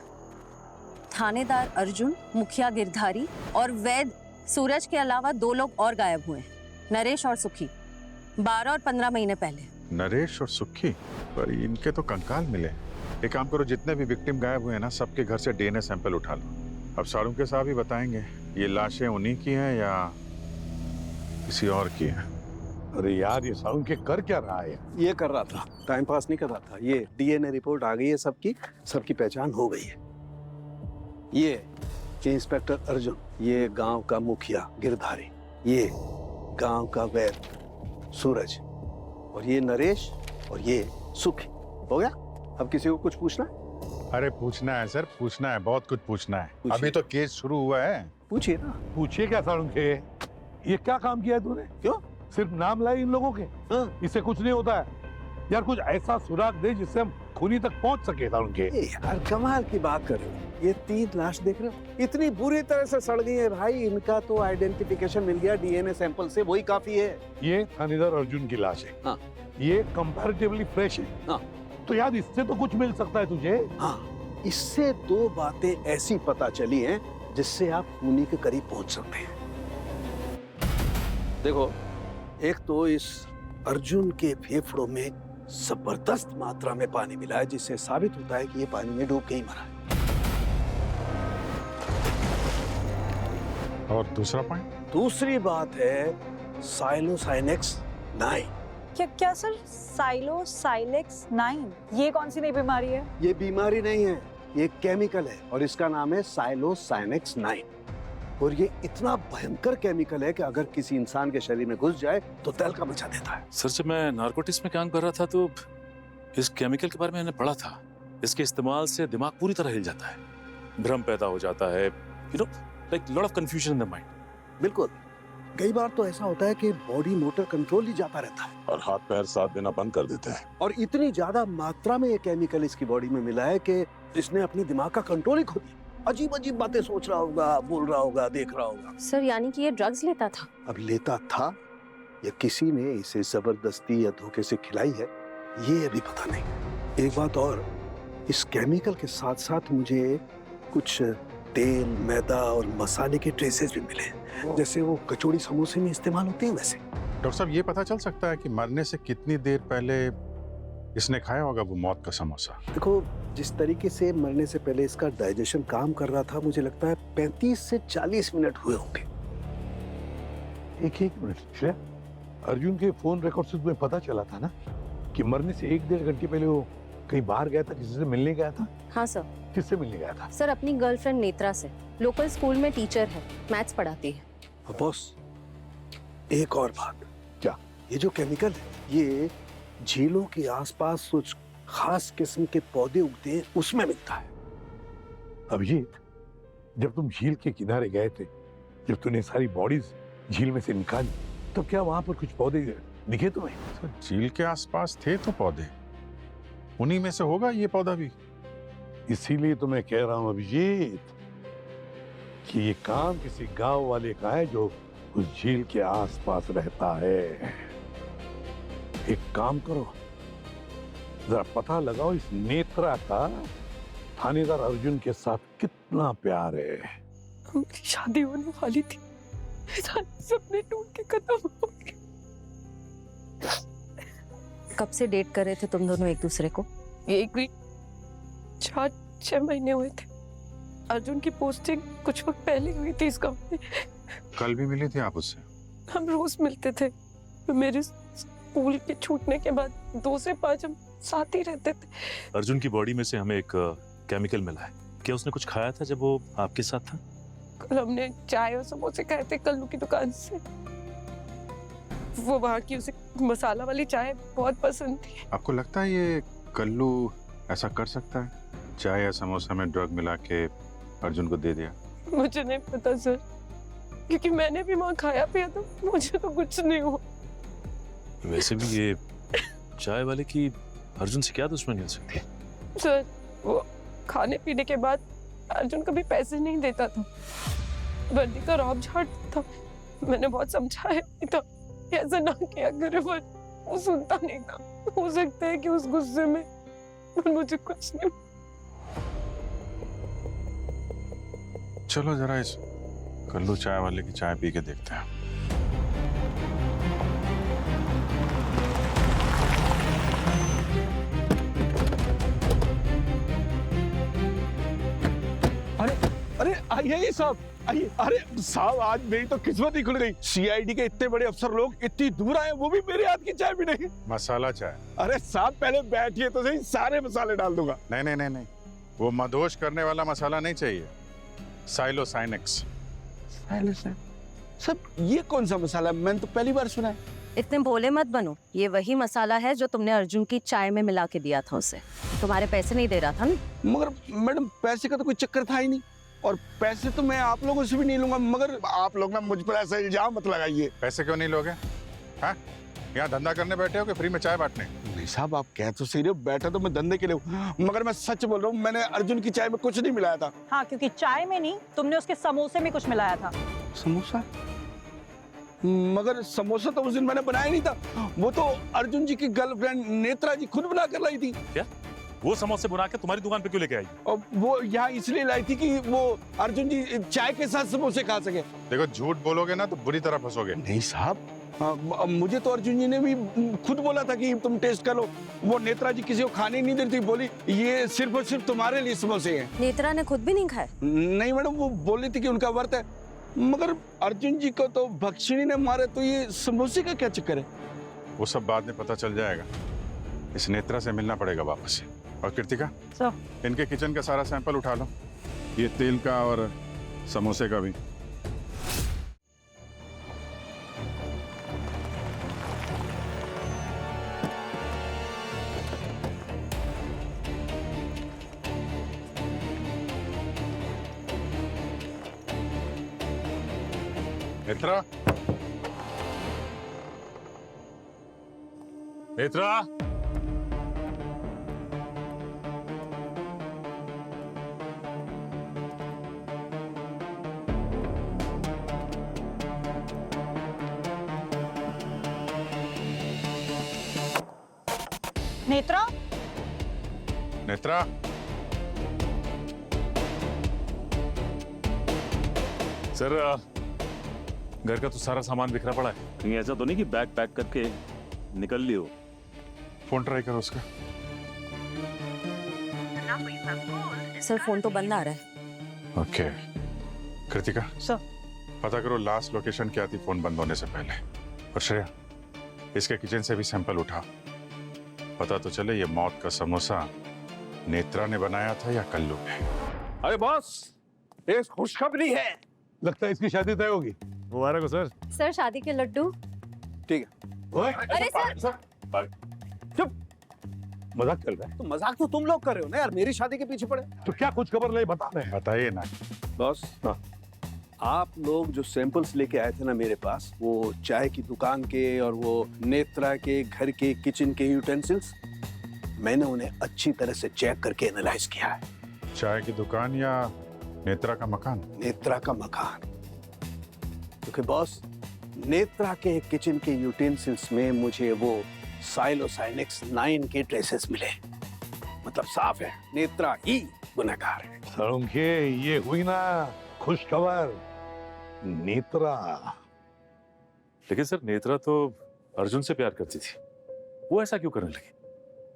S18: थानेदार अर्जुन, मुखिया गिरधारी और वैद सूरज के अलावा 2 लोग और गायब हुए हैं, नरेश और सुखी, 12 और 15 महीने पहले।
S7: नरेश और सुखी, पर इनके तो कंकाल मिले। एक काम करो, जितने भी विक्टिम गायब हुए हैं ना, सबके घर से डीएनए सैंपल उठा लो। अब सारुंके साहब ही बताएंगे ये लाशें उन्हीं की हैं या किसी और की हैं।
S9: अरे यार, ये सारुंके कर क्या रहा है?
S13: ये कर रहा था, टाइम पास नहीं कर रहा था। ये डीएनए रिपोर्ट आ गई है, सबकी पहचान हो गई है। ये इंस्पेक्टर अर्जुन, ये गांव का मुखिया गिरधारी, ये गांव का वैद सूरज, और ये नरेश, और ये सुखी। हो गया? अब किसी को कुछ पूछना है?
S7: अरे पूछना है सर, पूछना है, बहुत कुछ पूछना है। अभी तो केस शुरू हुआ है।
S13: पूछिए ना।
S9: पूछिए क्या सारुंके, ये क्या काम किया तूने?
S13: क्यों?
S9: सिर्फ नाम लाई इन लोगों के? इससे कुछ नहीं होता है यार, कुछ ऐसा सुराग दे जिससे हम खूनी तक पहुंच सके। सारुंके
S13: यार कमाल की बात कर रहे हो। ये 3 लाश देख रहे हो, इतनी बुरी तरह से सड़ गई है भाई। इनका तो आइडेंटिफिकेशन मिल गया डीएनए सैंपल से, वही काफी है।
S9: ये थानेदार अर्जुन की लाश है।
S13: हाँ।
S9: ये कंपैरेटिवली फ्रेश है।
S13: हाँ।
S9: तो यार इससे तो कुछ मिल सकता है तुझे।
S13: हाँ, इससे 2 बातें ऐसी पता चली हैं जिससे आप खूनी के करीब पहुंच सकते हैं। देखो, एक तो इस अर्जुन के फेफड़ों में जबरदस्त मात्रा में पानी मिला है, जिससे साबित होता है कि ये पानी में डूब के ही मरा है।
S7: और दूसरा पॉइंट?
S13: दूसरी बात है साइलोसाइनेक्स 9।
S3: क्या सर, साइलोसाइनेक्स 9 ये कौन सी नई बीमारी है?
S13: ये बीमारी नहीं है, ये केमिकल है, और इसका नाम है साइलोसाइनेक्स 9। और ये इतना भयंकर केमिकल है कि अगर किसी इंसान के शरीर में घुस जाए तो तहलका मचा देता है।
S12: सर, जब मैं नारकोटिक्स में काम कर रहा था तो इस केमिकल के बारे में मैंने पढ़ा था। इसके इस्तेमाल से दिमाग पूरी तरह हिल जाता है, भ्रम पैदा हो जाता है, you know, like lot of confusion in the mind.
S13: बिल्कुल, कई बार तो ऐसा होता है कि बॉडी मोटर कंट्रोल ही जाता रहता है
S6: और हाथ पैर साथ देना बंद कर देते हैं।
S13: और इतनी ज्यादा मात्रा में ये केमिकल इसकी बॉडी में मिला है कि इसने अपने दिमाग का कंट्रोल ही खो दिया। अजीब अजीब बातें सोच रहा होगा, बोल रहा होगा, देख रहा होगा।
S18: सर, यानी कि ये ड्रग्स लेता था?
S13: अब लेता था या किसी ने इसे जबरदस्ती या धोखे से खिलाई है, ये अभी पता नहीं। एक बात और, इस केमिकल के साथ साथ मुझे कुछ तेल, मैदा और मसाले के ट्रेसेस भी मिले, जैसे वो कचौड़ी समोसे में इस्तेमाल होते हैं वैसे।
S7: डॉक्टर साहब, ये पता चल सकता है कि मरने से कितनी देर पहले इसने खाया होगा वो मौत का समोसा?
S13: देखो, जिस तरीके से मरने से पहले इसका डाइजेशन काम कर रहा था, मुझे लगता है 35 से 40 मिनट हुए होंगे।
S9: एक मिनट, अर्जुन के फोन रिकॉर्ड से तुम्हें पता चला था ना कि मरने से 1-1.5 घंटे पहले वो कहीं बाहर गया था, किसी से मिलने गया था?
S18: हाँ सर।
S9: किससे मिलने गया था?
S18: सर, अपनी गर्लफ्रेंड नेत्रा से। लोकल स्कूल में टीचर है, मैथ्स पढ़ाती है।
S13: बॉस, एक और बात।
S9: क्या?
S13: ये जो केमिकल है, ये झीलों के आसपास कुछ खास किस्म के पौधे उगते हैं, उसमें मिलता है।
S9: अभिजीत, जब तुम झील के किनारे गए थे, जब तूने सारी बॉडीज झील में से निकाली, तो क्या वहां पर कुछ पौधे दिखे तुम्हें?
S7: तो झील के आसपास थे तो पौधे, उन्हीं में से होगा ये पौधा भी।
S9: इसीलिए तो मैं कह रहा हूं अभिजीत कि ये काम किसी गांव वाले का है जो उस झील के आसपास रहता है। एक काम करो, जरा पता लगाओ इस नेत्रा का थानेदार अर्जुन के साथ कितना प्यार है।
S3: हमारी शादी होने वाली थी, सारे सपने टूट के खत्म हो गए।
S18: कब से डेट कर रहे थे तुम दोनों एक दूसरे को?
S3: एक 4-6 महीने हुए थे। अर्जुन की पोस्टिंग कुछ वक्त पहले हुई थी इस कंपनी।
S7: कल भी मिली थी आप उससे?
S3: हम रोज मिलते थे। मेरे स्कूल के छूटने के बाद 2 से 5 हम साथ ही रहते थे।
S12: अर्जुन की बॉडी में से हमें एक केमिकल मिला है। क्या उसने कुछ खाया था जब वो आपके साथ था?
S3: कल हमने चाय और समोसे खाए थे कल्लू की दुकान से। वो वहाँ की उसे मसाला वाली चाय बहुत पसंद थी।
S7: आपको लगता है ये कल्लू ऐसा कर सकता है? चाय या समोसा में ड्रग मिला के अर्जुन को दे दिया?
S3: मुझे नहीं पता सर, क्योंकि मैंने भी वहाँ खाया पिया तो मुझे तो कुछ नहीं हुआ।
S12: वैसे भी ये चाय वाले की अर्जुन से क्या दुश्मनी हो सकती है?
S3: सर, वो खाने पीने के बाद अर्जुन कभी पैसे नहीं देता था, वर्दी का रौब झाड़ता था। मैंने बहुत समझाया था ऐसा ना किया करे, पर वो सुनता नहीं था। हो सकता है कि उस गुस्से में मुझे कुछ नहीं।
S7: चलो जरा इस कल्लू चाय वाले की चाय पी के देखते हैं।
S9: आइए साहब, आइए। अरे साहब, आज मेरी तो किस्मत ही खुल गई। सीआईडी के इतने बड़े अफसर लोग इतनी दूर आए, वो भी मेरे हाथ की चाय भी नहीं।
S7: मसाला चाय?
S9: अरे साहब पहले बैठिए तो सही, सारे मसाले डाल दूंगा।
S7: नहीं नहीं नहीं नहीं, वो मदहोश करने वाला मसाला नहीं चाहिए, साइलोसाइनेक्स।
S19: सब ये कौन सा मसाला है? मैंने तो पहली बार सुना है।
S18: इतने भोले मत बनो, ये वही मसाला है जो तुमने अर्जुन की चाय में मिला के दिया था उसे। तुम्हारे पैसे नहीं दे रहा था ना?
S19: मगर मैडम पैसे का तो कोई चक्कर था ही नहीं, और पैसे तो मैं आप लोगों से भी नहीं लूंगा। मगर आप लोग ना मुझ पर ऐसा इल्जाम मत लगाइए।
S7: पैसे क्यों नहीं लोगे? हाँ, यहाँ धंधा करने बैठे हो कि फ्री में चाय बांटने?
S19: नहीं साहब, आप कह तो सही रहे हो, बैठा तो मैं धंधे के लिए हूँ, मगर मैं सच बोल रहा हूँ, मैंने अर्जुन की चाय में कुछ नहीं मिलाया था।
S3: हाँ, क्योंकि चाय में नहीं, तुमने उसके समोसे में कुछ मिलाया था।
S19: समोसा? मगर समोसा तो उस दिन मैंने बनाया नहीं था, वो तो अर्जुन जी की गर्लफ्रेंड नेत्रा जी खुद बना कर लाई थी।
S12: क्या? वो समोसे बना के तुम्हारी दुकान पे क्यों लेके आई?
S19: और वो यहाँ इसलिए लाई थी कि वो अर्जुन जी चाय के साथ समोसे खा सके।
S7: देखो, झूठ बोलोगे ना तो बुरी तरह फंसोगे।
S19: नहीं साहब, मुझे तो अर्जुन जी ने भी खुद बोला था कि तुम टेस्ट कर लो। वो नेत्रा जी किसी को खाने नहीं देती, बोली ये सिर्फ और सिर्फ तुम्हारे लिए समोसे हैं।
S18: नेत्रा ने खुद भी नहीं खाए?
S19: नहीं मैडम, वो बोल रही थी कि उनका व्रत है। मगर अर्जुन जी को तो भक्षिणी ने मारे, तो ये समोसे का क्या चक्कर है?
S7: वो सब बाद में पता चल जाएगा। इस नेत्रा से मिलना पड़ेगा वापस। और कृतिका, इनके किचन का सारा सैंपल उठा लो, ये तेल का और समोसे का भी। नेत्रा,
S12: नेत्रा,
S3: नेत्रा,
S7: नेत्रा,
S12: सर घर का तो सारा सामान बिखरा पड़ा है।
S6: कहीं ऐसा तो नहीं कि बैग पैक करके निकल लियो?
S7: फोन ट्राई करो उसका।
S18: सर फोन तो बंद आ रहा है।
S7: ओके कृतिका,
S3: सर
S7: पता करो लास्ट लोकेशन क्या थी फोन बंद होने से पहले। और श्रेया, इसके किचन से भी सैंपल उठा, पता तो चले ये मौत का समोसा नेत्रा ने बनाया था या कल्लू ने।
S9: अरे बॉस, एक खुशखबरी है, लगता है इसकी शादी तय होगी।
S12: मुबारक हो सर।
S18: सर शादी के लड्डू।
S9: ठीक है।
S18: अरे सर,
S9: चुप, मजाक कर रहा है?
S13: तो मजाक तो तुम लोग कर रहे हो ना यार, मेरी शादी के पीछे पड़े।
S9: तो क्या कुछ खबर नहीं बता रहे हैं?
S7: बताइए ना
S13: बॉस। आप लोग जो सैंपल्स लेके आए थे ना मेरे पास, वो चाय की दुकान के और वो नेत्रा के घर के किचन के यूटेंसिल्स, मैंने उन्हें अच्छी तरह से चेक करके एनालाइज किया है।
S7: चाय की दुकान या नेत्रा का मकान?
S13: नेत्रा का मकान। क्योंकि बॉस, नेत्रा के किचन के यूटेंसिल्स में मुझे वो साइलोसाइनेक्स 9 के ट्रेसेस मिले। मतलब साफ है, नेत्रा ही गुनहगार है।
S9: सरोंखे, ये हुई ना खुश खबर। नेत्रा।
S12: लेकिन सर नेत्रा तो अर्जुन से प्यार करती थी, वो ऐसा क्यों करने लगी?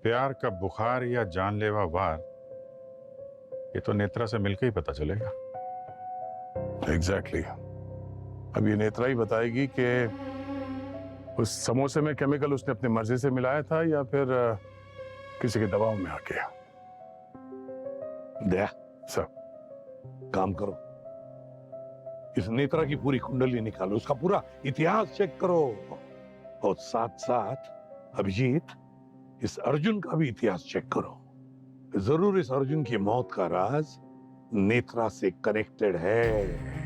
S7: प्यार का बुखार या जानलेवा वार, ये तो नेत्रा से मिलकर ही पता चलेगा।
S9: एग्जैक्टली। अब ये नेत्रा ही बताएगी कि उस समोसे में केमिकल उसने अपनी मर्जी से मिलाया था या फिर किसी के दबाव में आ गया। दया सर, काम करो, इस नेत्रा की पूरी कुंडली निकालो, उसका पूरा इतिहास चेक करो, और साथ साथ अभिजीत, इस अर्जुन का भी इतिहास चेक करो। जरूर इस अर्जुन की मौत का राज नेत्रा से कनेक्टेड है।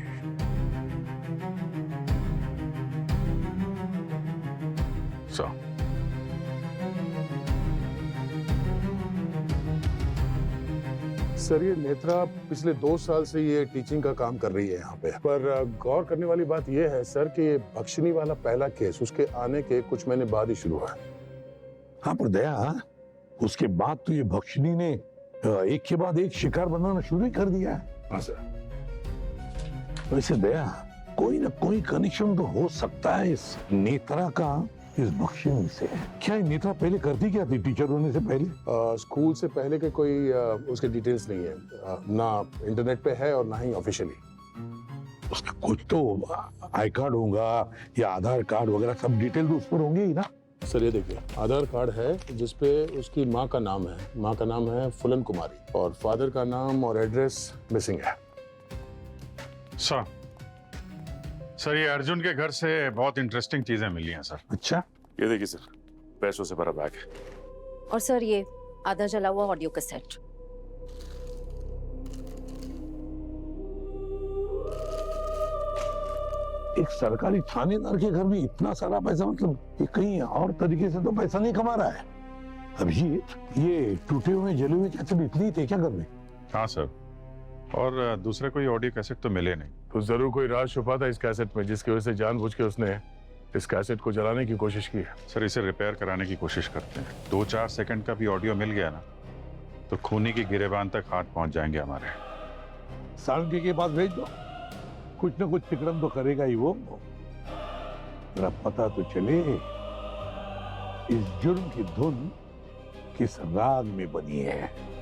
S9: सर, ये नेत्रा पिछले 2 साल से ये टीचिंग का काम कर रही है यहाँ पे, पर गौर करने वाली बात ये है सर कि ये भक्षिणी वाला पहला केस उसके आने के कुछ महीने बाद ही शुरू हुआ है। हाँ, पर दया, उसके बाद तो ये भक्षिणी ने एक के बाद एक शिकार बनाना शुरू ही कर दिया है। हाँ सर। वैसे दया, कोई ना कोई कनेक्शन तो हो सकता है इस नेत्रा का इस बख्शिश से क्या नेत्रा पहले करती क्या थी टीचर होने से पहले?
S7: स्कूल से पहले के कोई उसके डिटेल्स नहीं है, ना इंटरनेट पे है और ना ही ऑफिशियली।
S9: उसका कुछ तो आई कार्ड होगा या आधार कार्ड वगैरह सब डिटेल तो उस पर होंगे ही ना।
S7: सर ये देखिए, आधार कार्ड है जिसपे उसकी माँ का नाम है, माँ का नाम है फुलन कुमारी, और फादर का नाम और एड्रेस मिसिंग है। सर ये अर्जुन के घर से बहुत इंटरेस्टिंग चीजें मिली हैं सर।
S9: अच्छा,
S12: ये देखिए सर, पैसों से भरा बैग है।
S18: और सर ये आधा जला हुआ ऑडियो कैसेट।
S9: एक सरकारी थानेदार के घर में इतना सारा पैसा, मतलब ये कहीं और तरीके से तो पैसा नहीं कमा रहा है। अभिजीत, ये टूटे हुए जले हुए कैसेट इतनी थे क्या घर में?
S7: हाँ सर, और दूसरे कोई ऑडियो कैसेट तो मिले नहीं।
S9: तो जरूर कोई राज छुपा था इस कैसेट में, जिसकी वजह से जानबूझ के उसने इस कैसेट को जलाने की कोशिश की है।
S7: सर इसे रिपेयर कराने की कोशिश करते हैं, 2-4 सेकंड का भी ऑडियो मिल गया ना तो खूनी की गिरेबान तक हाथ पहुंच जाएंगे हमारे।
S9: सालुंके के पास भेज दो, कुछ ना कुछ तिकड़म तो करेगा ही वो। जरा पता तो चले इस जुर्म की धुन किस राग में बनी है।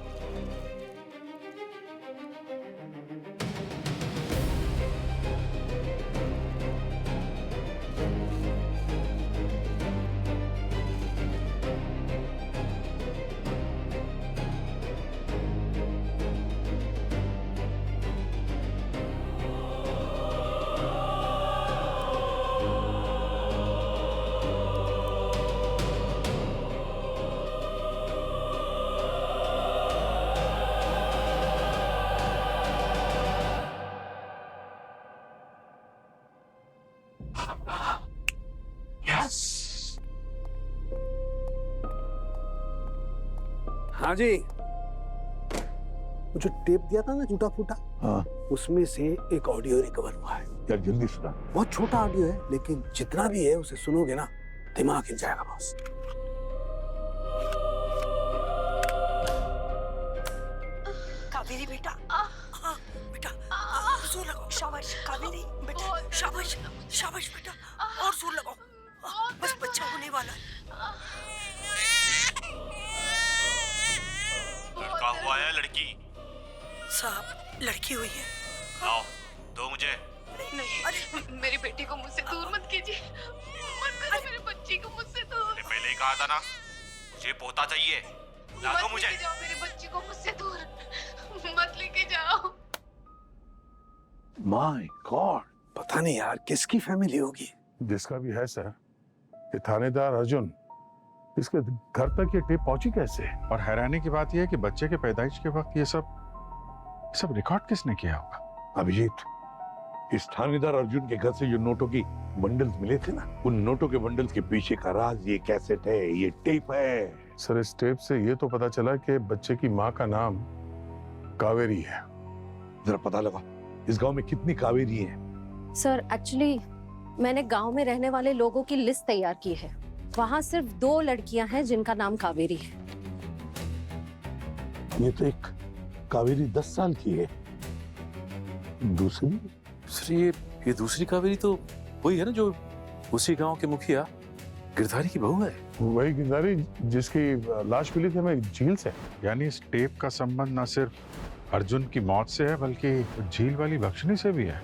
S13: हाँ जी, वो जो टेप दिया था ना टूटा फूटा,
S9: हाँ,
S13: उसमें से एक ऑडियो रिकवर हुआ है।
S9: यार जल्दी सुना।
S13: बहुत छोटा ऑडियो है, लेकिन जितना भी है उसे सुनोगे ना दिमाग हिल जाएगा बॉस।
S3: कावेरी बेटा, बेटा जोर लगाओ। शाबाश कावेरी बेटा, शाबाश शाबाश बेटा, और जोर लगाओ, बस बच्चा होने वाला है।
S20: लड़का हुआ है लड़की?
S3: साहब लड़की हुई है।
S20: लाओ दो मुझे।
S3: नहीं, अरे मेरी बेटी को मुझसे दूर मत कीजिए, मत करो मेरे बच्ची को मुझसे दूर।
S20: पहले ही कहा था ना, मुझे पोता चाहिए। ला दो मुझे।
S3: लेके जाओ मेरी बच्ची को मुझसे दूर, मत लेके जाओ।
S9: माय गॉड,
S13: पता नहीं यार किसकी फैमिली होगी।
S7: जिसका भी है सर, ये थानेदार अर्जुन, इसके घर तक ये टेप पहुंची कैसे? और हैरानी की बात यह है कि बच्चे के पैदाइश के वक्त ये सब रिकॉर्ड किसने किया होगा?
S9: अभिजीत, इस थानेदार अर्जुन के घर से जो नोटों की बंडल्स मिले थे ना, उन नोटों के बंडल्स के पीछे का राज ये कैसेट है, ये टेप है।
S7: सर इस टेप से ये तो पता चला कि बच्चे की माँ का नाम कावेरी है।
S9: जरा पता लगा इस गांव में कितनी कावेरी है।
S18: सर एक्चुअली मैंने गांव में रहने वाले लोगों की लिस्ट तैयार की है। वहाँ सिर्फ 2 लड़कियां हैं जिनका नाम कावेरी है।
S9: ये तो एक कावेरी 10 साल की है, दूसरी?
S12: सर ये दूसरी कावेरी तो वही है ना जो उसी गांव के मुखिया गिरधारी की बहू है।
S7: वही गिरधारी जिसकी लाश मिली थी हमें झील से। यानी इस टेप का संबंध न सिर्फ अर्जुन की मौत से है बल्कि झील वाली बख्शनी से भी है।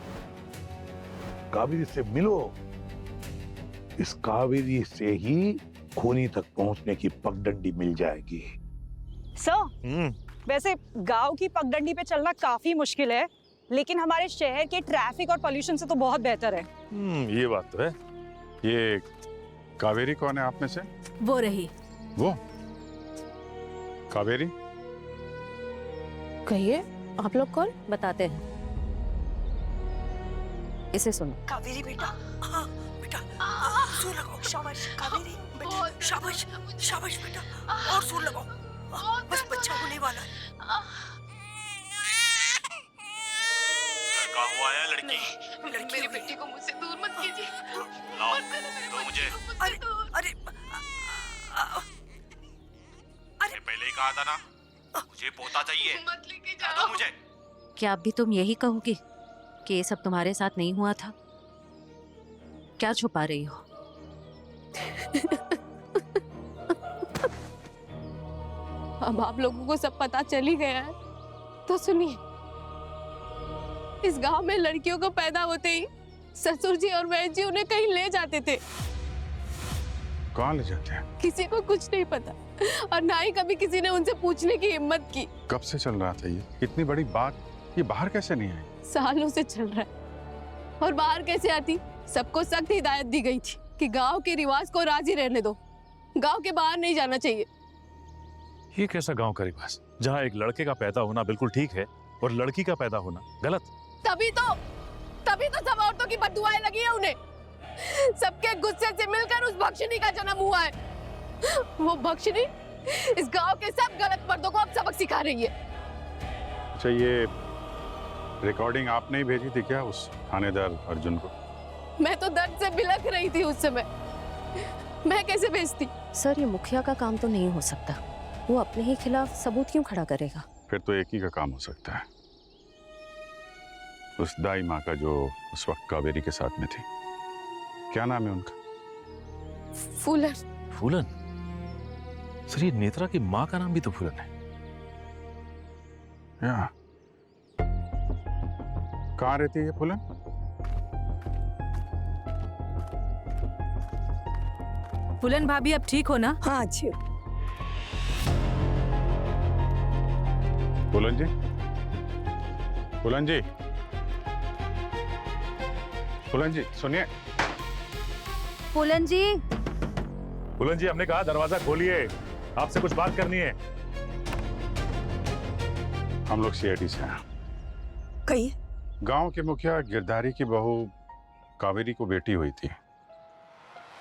S9: कावेरी से मिलो, इस कावेरी से ही खूनी तक पहुंचने की पगडंडी मिल जाएगी।
S3: सर, वैसे गांव की पगडंडी पे चलना काफी मुश्किल है, लेकिन हमारे शहर के ट्रैफिक और पोल्यूशन से तो बहुत बेहतर है।
S7: ये बात तो है। ये कावेरी कौन है आप में से?
S2: वो रही।
S7: वो कावेरी?
S18: कहिए आप लोग कौन? बताते हैं, इसे सुनो।
S3: कावेरी बेटा, हाँ बेटा, जोर लगाओ। शाबाश कावेरी बेटा, शाबाश शाबाश बेटा, और जोर लगाओ, बस बच्चा होने वाला है।
S20: लड़का हुआ है लड़की?
S3: मेरी बेटी को मुझसे दूर मत कीजिए।
S20: लाओ दो मुझे।
S3: अरे अरे
S20: अरे पहले ही कहा था ना, मुझे पोता चाहिए।
S3: मत लेके
S20: ला दो मुझे।
S18: क्या अब भी तुम यही कहोगी कि ये सब तुम्हारे साथ नहीं हुआ था? क्या छुपा रही हो?
S2: अब आप लोगों को सब पता चल ही गया है तो सुनिए, इस गांव में लड़कियों को पैदा होते ही ससुर जी और वैद्य जी उन्हें कहीं ले जाते थे।
S7: कहाँ ले जाते हैं?
S2: किसी को कुछ नहीं पता और ना ही कभी किसी ने उनसे पूछने की हिम्मत की।
S7: कब से चल रहा था ये? इतनी बड़ी बात ये बाहर कैसे नहीं आई?
S2: सालों से चल रहा है। और बाहर कैसे आती? सबको सख्त हिदायत दी गई थी कि गांव के रिवाज को राजी रहने दो, गांव के बाहर नहीं जाना चाहिए।
S12: ये कैसा गांव का रिवाज जहाँ एक लड़के का पैदा होना बिल्कुल ठीक है और लड़की का पैदा होना गलत?
S2: तभी तो सब औरतों की बददुआएं लगी है उन्हें। सबके गुस्से से मिलकर उस भक्षिणी का जन्म हुआ है। वो भक्षिणी इस गांव के सब गलत मर्दों को अब सबक सिखा रही है।
S7: अच्छा, ये रिकॉर्डिंग आपने ही भेजी थी क्या उस थानेदार अर्जुन को?
S2: मैं तो दर्द से बिलख रही थी उस समय, मैं कैसे भेजती?
S18: सर, ये मुखिया का काम तो नहीं हो सकता। वो अपने ही खिलाफ सबूत क्यों खड़ा करेगा?
S7: फिर तो एक ही का काम हो सकता है, उस दाई माँ का जो उस वक्त कावेरी के साथ में थी। क्या नाम है उनका?
S2: फूलन।
S12: फूलन? सर, ये नेत्रा की माँ का नाम भी तो फूलन है।
S7: या कहाँ रहती है ये फूलन?
S21: फूलन भाभी अब ठीक हो ना?
S11: हाँ जी।
S7: फूलन जी, फूलन जी, फूलन जी सुनिए।
S21: फूलन जी,
S12: फूलन जी, हमने कहा दरवाजा खोलिए, आपसे कुछ बात करनी है।
S7: हम लोग सीआईडी से हैं।
S11: कहिए।
S7: गांव के मुखिया गिरधारी की बहू कावेरी को बेटी हुई थी,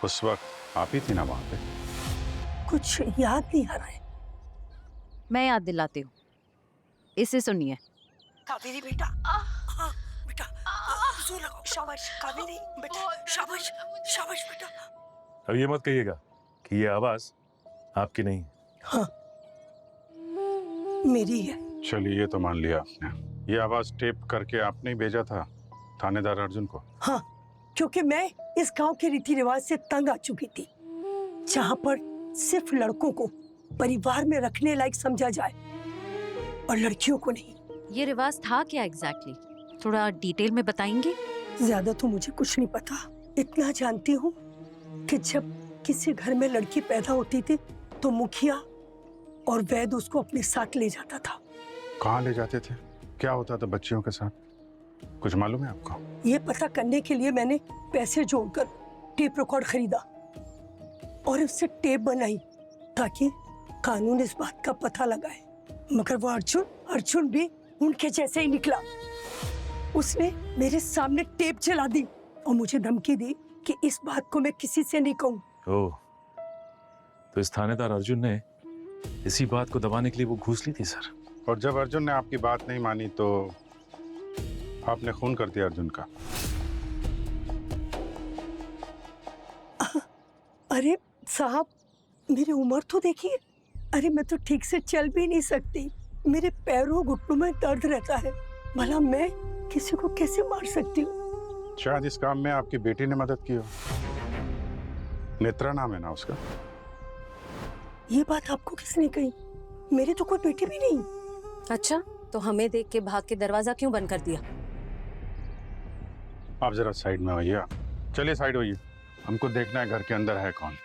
S7: उस वक्त आप ही थी ना वहां पे?
S11: कुछ याद नहीं आ रहा है।
S21: मैं याद दिलाती हूँ, इसे सुनिए।
S11: कावेरी बेटा, हाँ बेटा, जोर लगाओ। शाबाश कावेरी बेटा, शाबाश शाबाश बेटा।
S12: अब ये मत कहिएगा कि ये आवाज आपकी नहीं।
S11: हाँ मेरी है।
S7: चलिए, ये तो मान लिया आपने। ये आवाज टेप करके आपने ही भेजा था थानेदार अर्जुन को?
S11: हाँ, क्योंकि मैं इस गांव के रीति रिवाज से तंग आ चुकी थी, जहाँ पर सिर्फ लड़कों को परिवार में रखने लायक समझा जाए और लड़कियों को नहीं।
S18: ये रिवाज था क्या एग्जैक्टली? थोड़ा डिटेल में बताएंगे?
S11: ज्यादा तो मुझे कुछ नहीं पता। इतना जानती हूँ कि जब किसी घर में लड़की पैदा होती थी तो मुखिया और वैद्य उसको अपने साथ ले जाता था।
S7: कहाँ ले जाते थे? क्या होता था बच्चियों के साथ? कुछ मालूम है आपको?
S11: ये पता करने के लिए मैंने पैसे जोड़कर टेप रिकॉर्ड खरीदा और उससे टेप बनाई ताकि कानून इस बात का पता लगाए। मगर वो अर्जुन भी उनके जैसे ही निकला। उसने मेरे सामने टेप चला दी और मुझे धमकी दी कि इस बात को मैं किसी से नहीं कहूँ।
S12: ओह, तो इस थानेदार अर्जुन ने इसी बात को दबाने के लिए वो घूस ली थी सर।
S7: और जब अर्जुन ने आपकी बात नहीं मानी तो आपने खून कर दिया अर्जुन का।
S11: अरे साहब, मेरी उम्र तो देखिए। अरे मैं तो ठीक से चल भी नहीं सकती, मेरे पैरों घुटनों में दर्द रहता है। भला मैं किसी को कैसे मार सकती हूँ?
S7: शायद इस काम में आपकी बेटी ने मदद की हो। नेत्रा नाम है ना उसका?
S11: ये बात आपको किसने कही? मेरी तो कोई बेटी भी नहीं।
S18: अच्छा, तो हमें देख के भाग के दरवाजा क्यों बंद कर दिया?
S7: आप जरा साइड में होइए। चलिए साइड होइए, हमको देखना है घर के अंदर है कौन।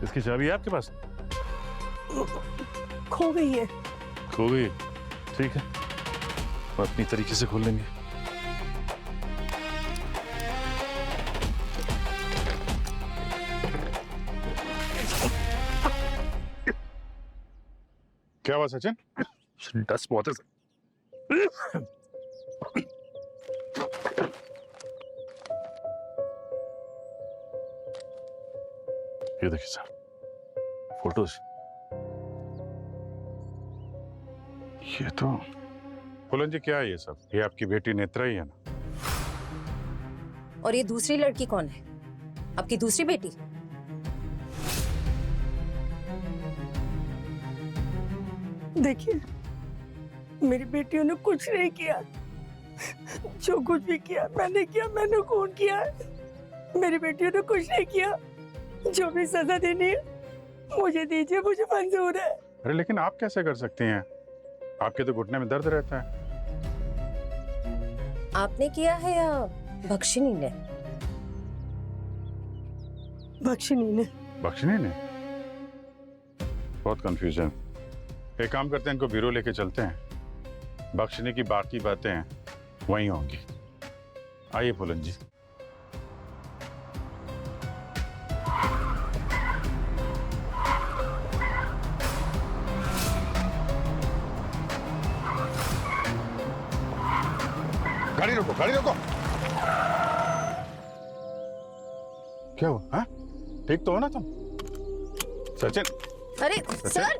S12: इसकी चाबी है आपके पास?
S11: खो गई है।
S12: खो गई? ठीक है, हम अपनी तरीके से खोल लेंगे।
S7: क्या हुआ सचिन?
S12: डस्ट बहुत है। ये देखिए सर, फोटोज।
S7: ये तो फूलन जी क्या है ये सब? ये आपकी बेटी नेत्रा ही है ना?
S18: और ये दूसरी लड़की कौन है? आपकी दूसरी बेटी?
S3: देखिए, मेरी बेटियों ने कुछ नहीं किया। जो कुछ भी किया मैंने खून किया है। मेरी बेटियों ने कुछ नहीं किया। जो भी सजा देनी है मुझे दीजिए, मुझे मंजूर है।
S7: अरे लेकिन आप कैसे कर सकती हैं? आपके तो घुटने में दर्द रहता है।
S18: आपने किया है या बख्शिनी ने?
S3: बख्शिनी ने।
S7: बख्शनी ने? बहुत कंफ्यूजन। एक काम करते हैं, इनको ब्यूरो लेके चलते हैं। बख्शनी की बाकी बातें हैं वहीं होंगी। आइए फूलन जी।
S15: गाड़ी रोको, गाड़ी रोको।
S7: क्या हुआ? हाँ? ठीक तो हो ना तुम? सचिन।
S18: अरे सर!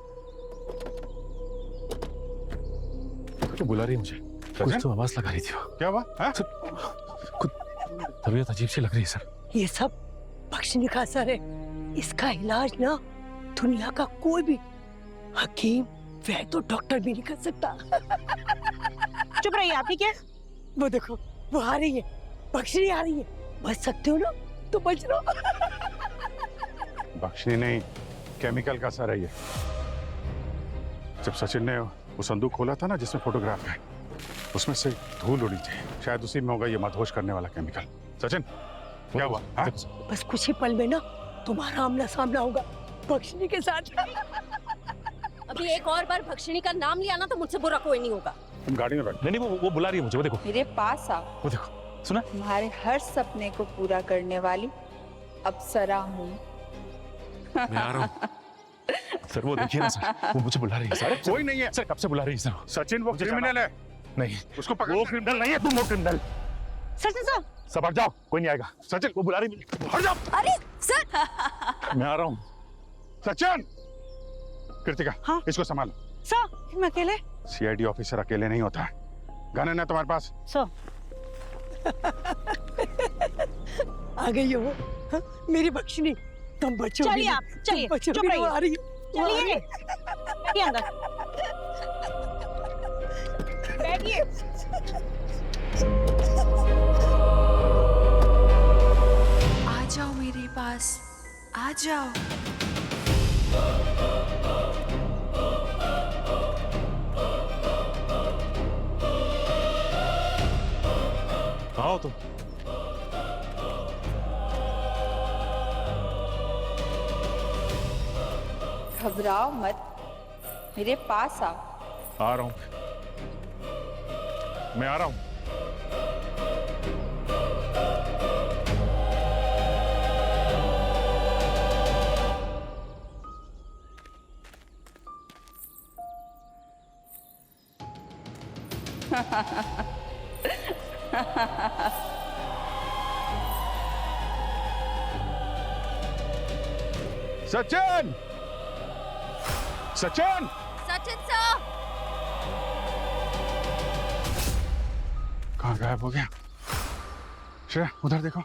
S12: तो बुला रही है मुझे। कुछ तो आवाज लगा रही थी वो।
S7: क्या हुआ? हाँ?
S12: कुछ तबीयत अजीब सी लग रही है सर।
S3: ये सब बख्शिनी का असर है। इसका इलाज ना दुनिया का कोई भी हकीम, वह तो डॉक्टर भी नहीं कर सकता।
S16: चुप रहिए आप, ठीक है?
S3: वो देखो, वो आ रही है। बख्शिनी आ रही है। बच सकते हो ना तो बच लो।
S7: बख्शनी नहीं, केमिकल का असर है ये। जब सचिन ने वो संदूक खोला था ना जिसमें फोटोग्राफ है, उसमें से धूल उड़ी थी। शायद उसी में होगा ये मदहोश करने वाला केमिकल। सचिन क्या हुआ? हाँ?
S3: बस कुछ ही पल में ना तुम्हारा आमना सामना होगा बख्शिनी के साथ।
S18: अभी एक और बार बख्शिनी का नाम लिया ना तो मुझसे बुरा कोई नहीं होगा।
S7: तुम गाड़ी में बैठो।
S12: नहीं वो बुला रही है मुझे, वो देखो।
S1: मेरे पास आओ।
S12: वो देखो, सुना?
S1: तुम्हारे हर सपने को पूरा करने वाली अप्सरा हूँ।
S12: मैं आ रहा हूँ। सर वो देखिए ना सर, वो मुझे बुला रही है सर।
S7: कोई नहीं है
S12: सर, कब से बुला रही है सर?
S7: सचिन वो क्रिमिनल है।
S12: नहीं,
S7: उसको पकड़।
S12: वो क्रिमिनल नहीं है, तुम वो क्रिमिनल।
S16: सचिन सर!
S12: सब हट जाओ, कोई नहीं आएगा। सचिन वो बुला रही है, हट जाओ।
S18: अरे सर!
S12: मैं आ रहा हूँ।
S7: सचिन! कृतिका,
S16: हाँ?
S7: इसको संभालो।
S16: सर, मैं अकेले?
S7: सीआईडी ऑफिसर अकेले नहीं होता है। गन है ना तुम्हारे पास?
S16: सर।
S3: आ गई हो हाँ? मेरी बख्शिनी, तुम बचोगी।
S16: चलिए आप, चलिए,
S3: बचोगी।
S16: चुप रहिए।
S3: वो आ रही है।
S16: चलिए, बैठिए अंदर। बैठिए।
S1: आ जाओ मेरे पास, आ जाओ।
S12: आओ तुम।
S1: घबराओ मत, मेरे पास आओ।
S12: आ रहा हूँ, मैं आ रहा हूँ।
S7: सचिन! सचिन!
S18: सचिन सर!
S7: कहाँ गायब हो गया? श्रेया उधर देखो।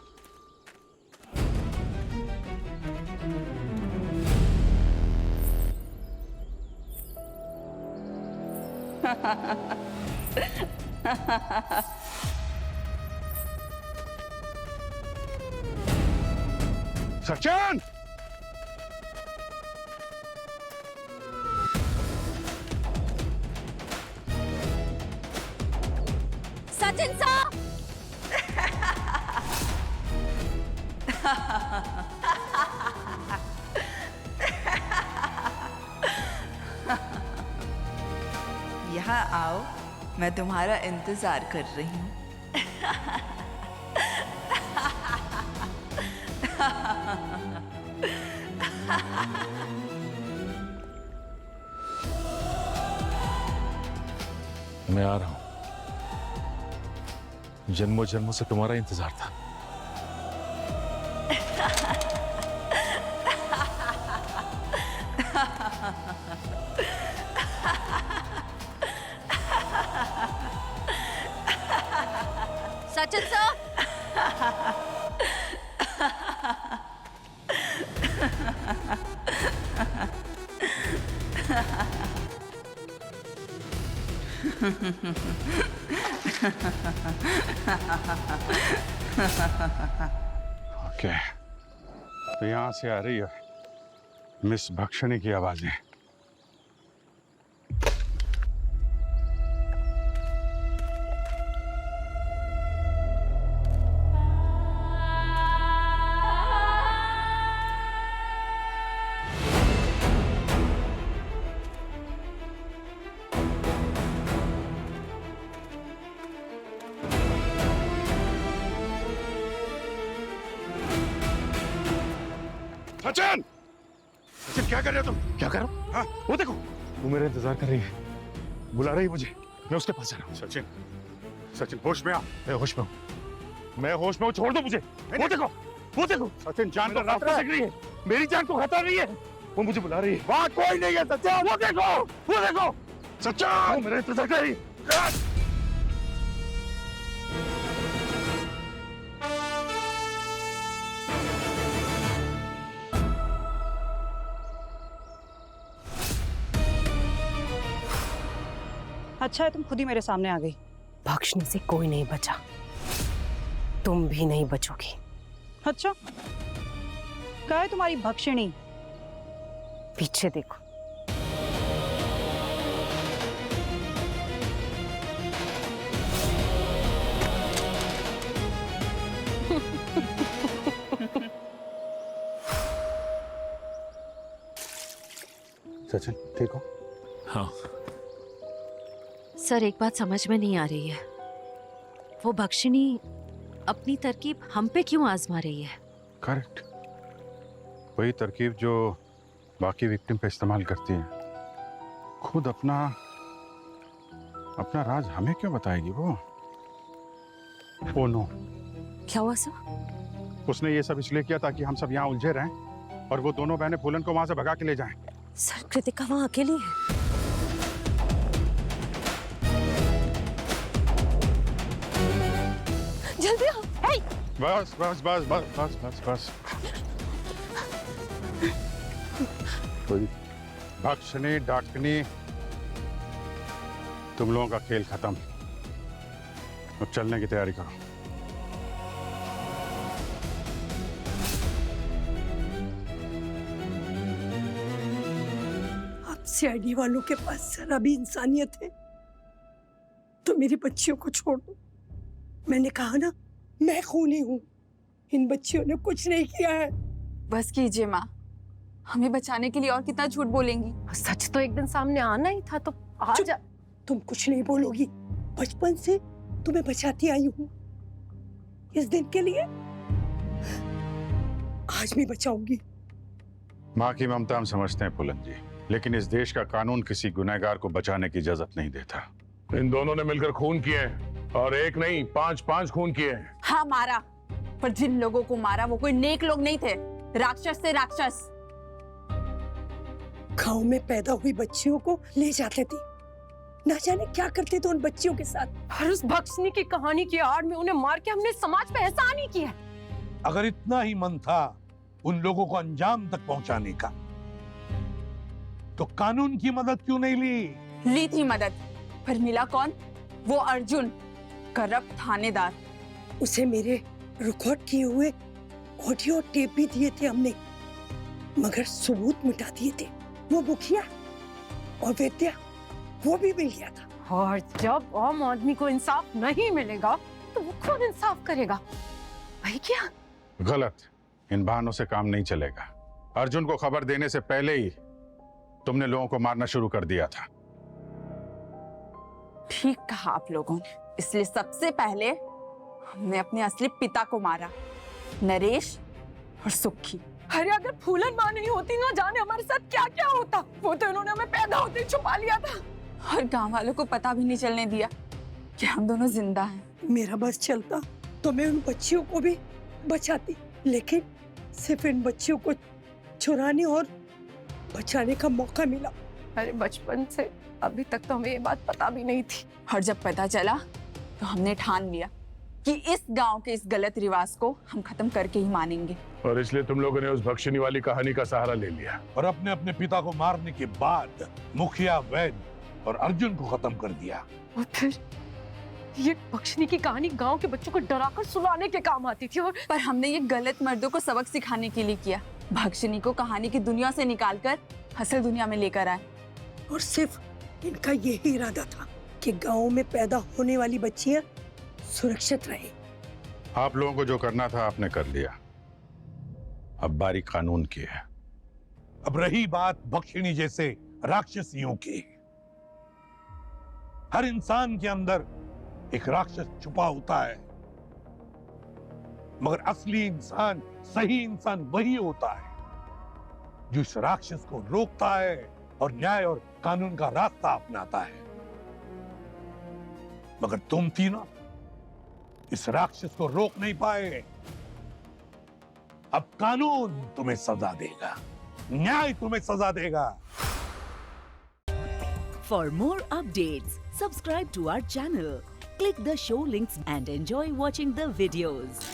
S7: सचिन!
S18: सचिन सर!
S1: यहाँ आओ, मैं तुम्हारा इंतजार कर रही हूँ।
S12: मैं आ रहा हूँ। जन्मों जन्मों से तुम्हारा इंतजार था।
S7: ओके, तो यहाँ से आ रही है मिस भक्षणी की आवाजें। सचिन! सचिन क्या कर रहे हो तुम? क्या कर रहे हो? हाँ, वो देखो, वो मेरा इंतजार कर रही है, बुला रही है मुझे, मैं उसके पास जा रहा हूँ। सचिन, सचिन होश में आ। मैं होश में हूँ, मैं होश में हूँ, छोड़ दो मुझे। वो देखो, वो देखो, सचिन जान को खतरा है, मेरी जान को खतरा नहीं है, वो मुझे बुला रही है। वहाँ कोई नहीं है सचिन, वो देखो, वो देखो, सचिन मेरा इंतजार कर रही है।
S16: अच्छा है तुम खुद ही मेरे सामने आ गई।
S21: भक्षणी से कोई नहीं बचा, तुम भी नहीं बचोगी।
S16: अच्छा, क्या है तुम्हारी भक्षणी?
S21: पीछे देखो।
S7: सचिन ठीक हो?
S12: हाँ।
S21: सर, एक बात समझ में नहीं आ रही है, वो भक्षिणी अपनी तरकीब हम पे क्यों आजमा रही है?
S7: करेक्ट, वही तरकीब जो बाकी विक्टिम पे इस्तेमाल करती है। खुद अपना राज हमें क्यों बताएगी वो? Oh no.
S21: क्या हुआ सर?
S7: उसने ये सब इसलिए किया ताकि हम सब यहाँ उलझे रहें और वो दोनों बहनें फूलन को वहां से भगा के ले जाएं।
S21: सर, कृतिका वहां अकेली है।
S3: जल्दी आओ। हे!
S7: बस बस बस बस बस बस बस। भक्षणी डाकनी, तुम लोगों का खेल खत्म, अब चलने की तैयारी करो।
S14: आप सीआईडी वालों के पास जरा भी इंसानियत है तो मेरी बच्चियों को छोड़ दो। मैंने कहा ना, मैं खूनी हूँ, इन बच्चियों ने कुछ नहीं किया है।
S1: बस कीजिए माँ, हमें बचाने के लिए और कितना झूठ बोलेंगी?
S2: सच तो एक दिन सामने आना ही था, तो आज
S14: तुम कुछ नहीं बोलोगी, बचपन से तुम्हें बचाती आई हूँ, इस दिन के लिए आज भी बचाऊंगी।
S7: माँ की ममता हम समझते हैं फूलन जी, लेकिन इस देश का कानून किसी गुनहगार को बचाने की इजाजत नहीं देता।
S9: इन दोनों ने मिलकर खून किए हैं, और एक नहीं 5-5 खून किए हैं।
S1: हाँ मारा, पर जिन लोगों को मारा वो कोई नेक लोग नहीं थे, राक्षस थे राक्षस।
S14: गांव में पैदा हुई बच्चियों को ले जाते थे, ना जाने क्या करते थे उन बच्चियों के साथ।
S2: और उस भक्षणी की कहानी की आड़ में उन्हें मार के हमने समाज पे एहसान ही किया।
S9: अगर इतना ही मन था उन लोगों को अंजाम तक पहुंचाने का, तो कानून की मदद क्यों नहीं ली?
S1: ली थी मदद, पर मिला कौन? वो अर्जुन, करप्ट थानेदार।
S14: उसे मेरे रिकॉर्ड किए हुए ऑडियो टेप भी दिए थे हमने, मगर सबूत मिटा दिए थे। वो मुखिया और विद्या, वो भी मिल गया था।
S2: और जब आम आदमी को इंसाफ नहीं मिलेगा तो वो खुद इंसाफ करेगा, वही क्या?
S7: गलत, इन बहानों से काम नहीं चलेगा। अर्जुन को खबर देने से पहले ही तुमने लोगों को मारना शुरू कर दिया था।
S1: ठीक कहा आप लोगों ने, इसलिए सबसे पहले हमने अपने असली पिता को मारा, नरेश और सुखी।
S2: अरे अगर फूलन माँ नहीं होती ना जाने हमारे साथ क्या क्या होता। वो तो इन्होंने हमें पैदा होते ही छुपा लिया था,
S1: और गांव वालों को पता भी नहीं चलने दिया कि हम दोनों जिंदा हैं।
S14: मेरा बस चलता तो मैं उन बच्चियों को भी बचाती, लेकिन सिर्फ इन बच्चियों को चुराने और बचाने का मौका मिला।
S2: अरे बचपन से अभी तक तो हमें ये बात पता भी नहीं थी,
S1: और जब पता चला तो हमने ठान लिया कि इस गांव के इस गलत रिवाज को हम खत्म करके ही मानेंगे।
S9: और इसलिए तुम लोगों ने उस भक्षिणी वाली कहानी का सहारा ले लिया, और अपने अपने पिता को मारने के बाद मुखिया, वैद्य और अर्जुन को खत्म कर दिया।
S3: और फिर ये बख्शनी की कहानी गांव के बच्चों को डराकर सुलाने के काम आती थी। और
S1: पर हमने ये गलत मर्दों को सबक सिखाने के लिए किया। भक्षिनी को कहानी की दुनिया से निकालकर असल दुनिया में लेकर आए।
S14: और सिर्फ इनका यही इरादा था कि गांव में पैदा होने वाली बच्चियां सुरक्षित रहे।
S7: आप लोगों को जो करना था आपने कर लिया, अब बारी कानून की है।
S9: अब रही बात बख्शिनी जैसे राक्षसियों की, हर इंसान के अंदर एक राक्षस छुपा होता है, मगर असली इंसान, सही इंसान वही होता है जो इस राक्षस को रोकता है और न्याय और कानून का रास्ता अपनाता है। मगर तुम तीनों इस राक्षस को रोक नहीं पाए। अब कानून तुम्हें सजा देगा, न्याय तुम्हें सजा देगा।
S4: For more updates, subscribe to our channel, click the show links and enjoy watching the videos.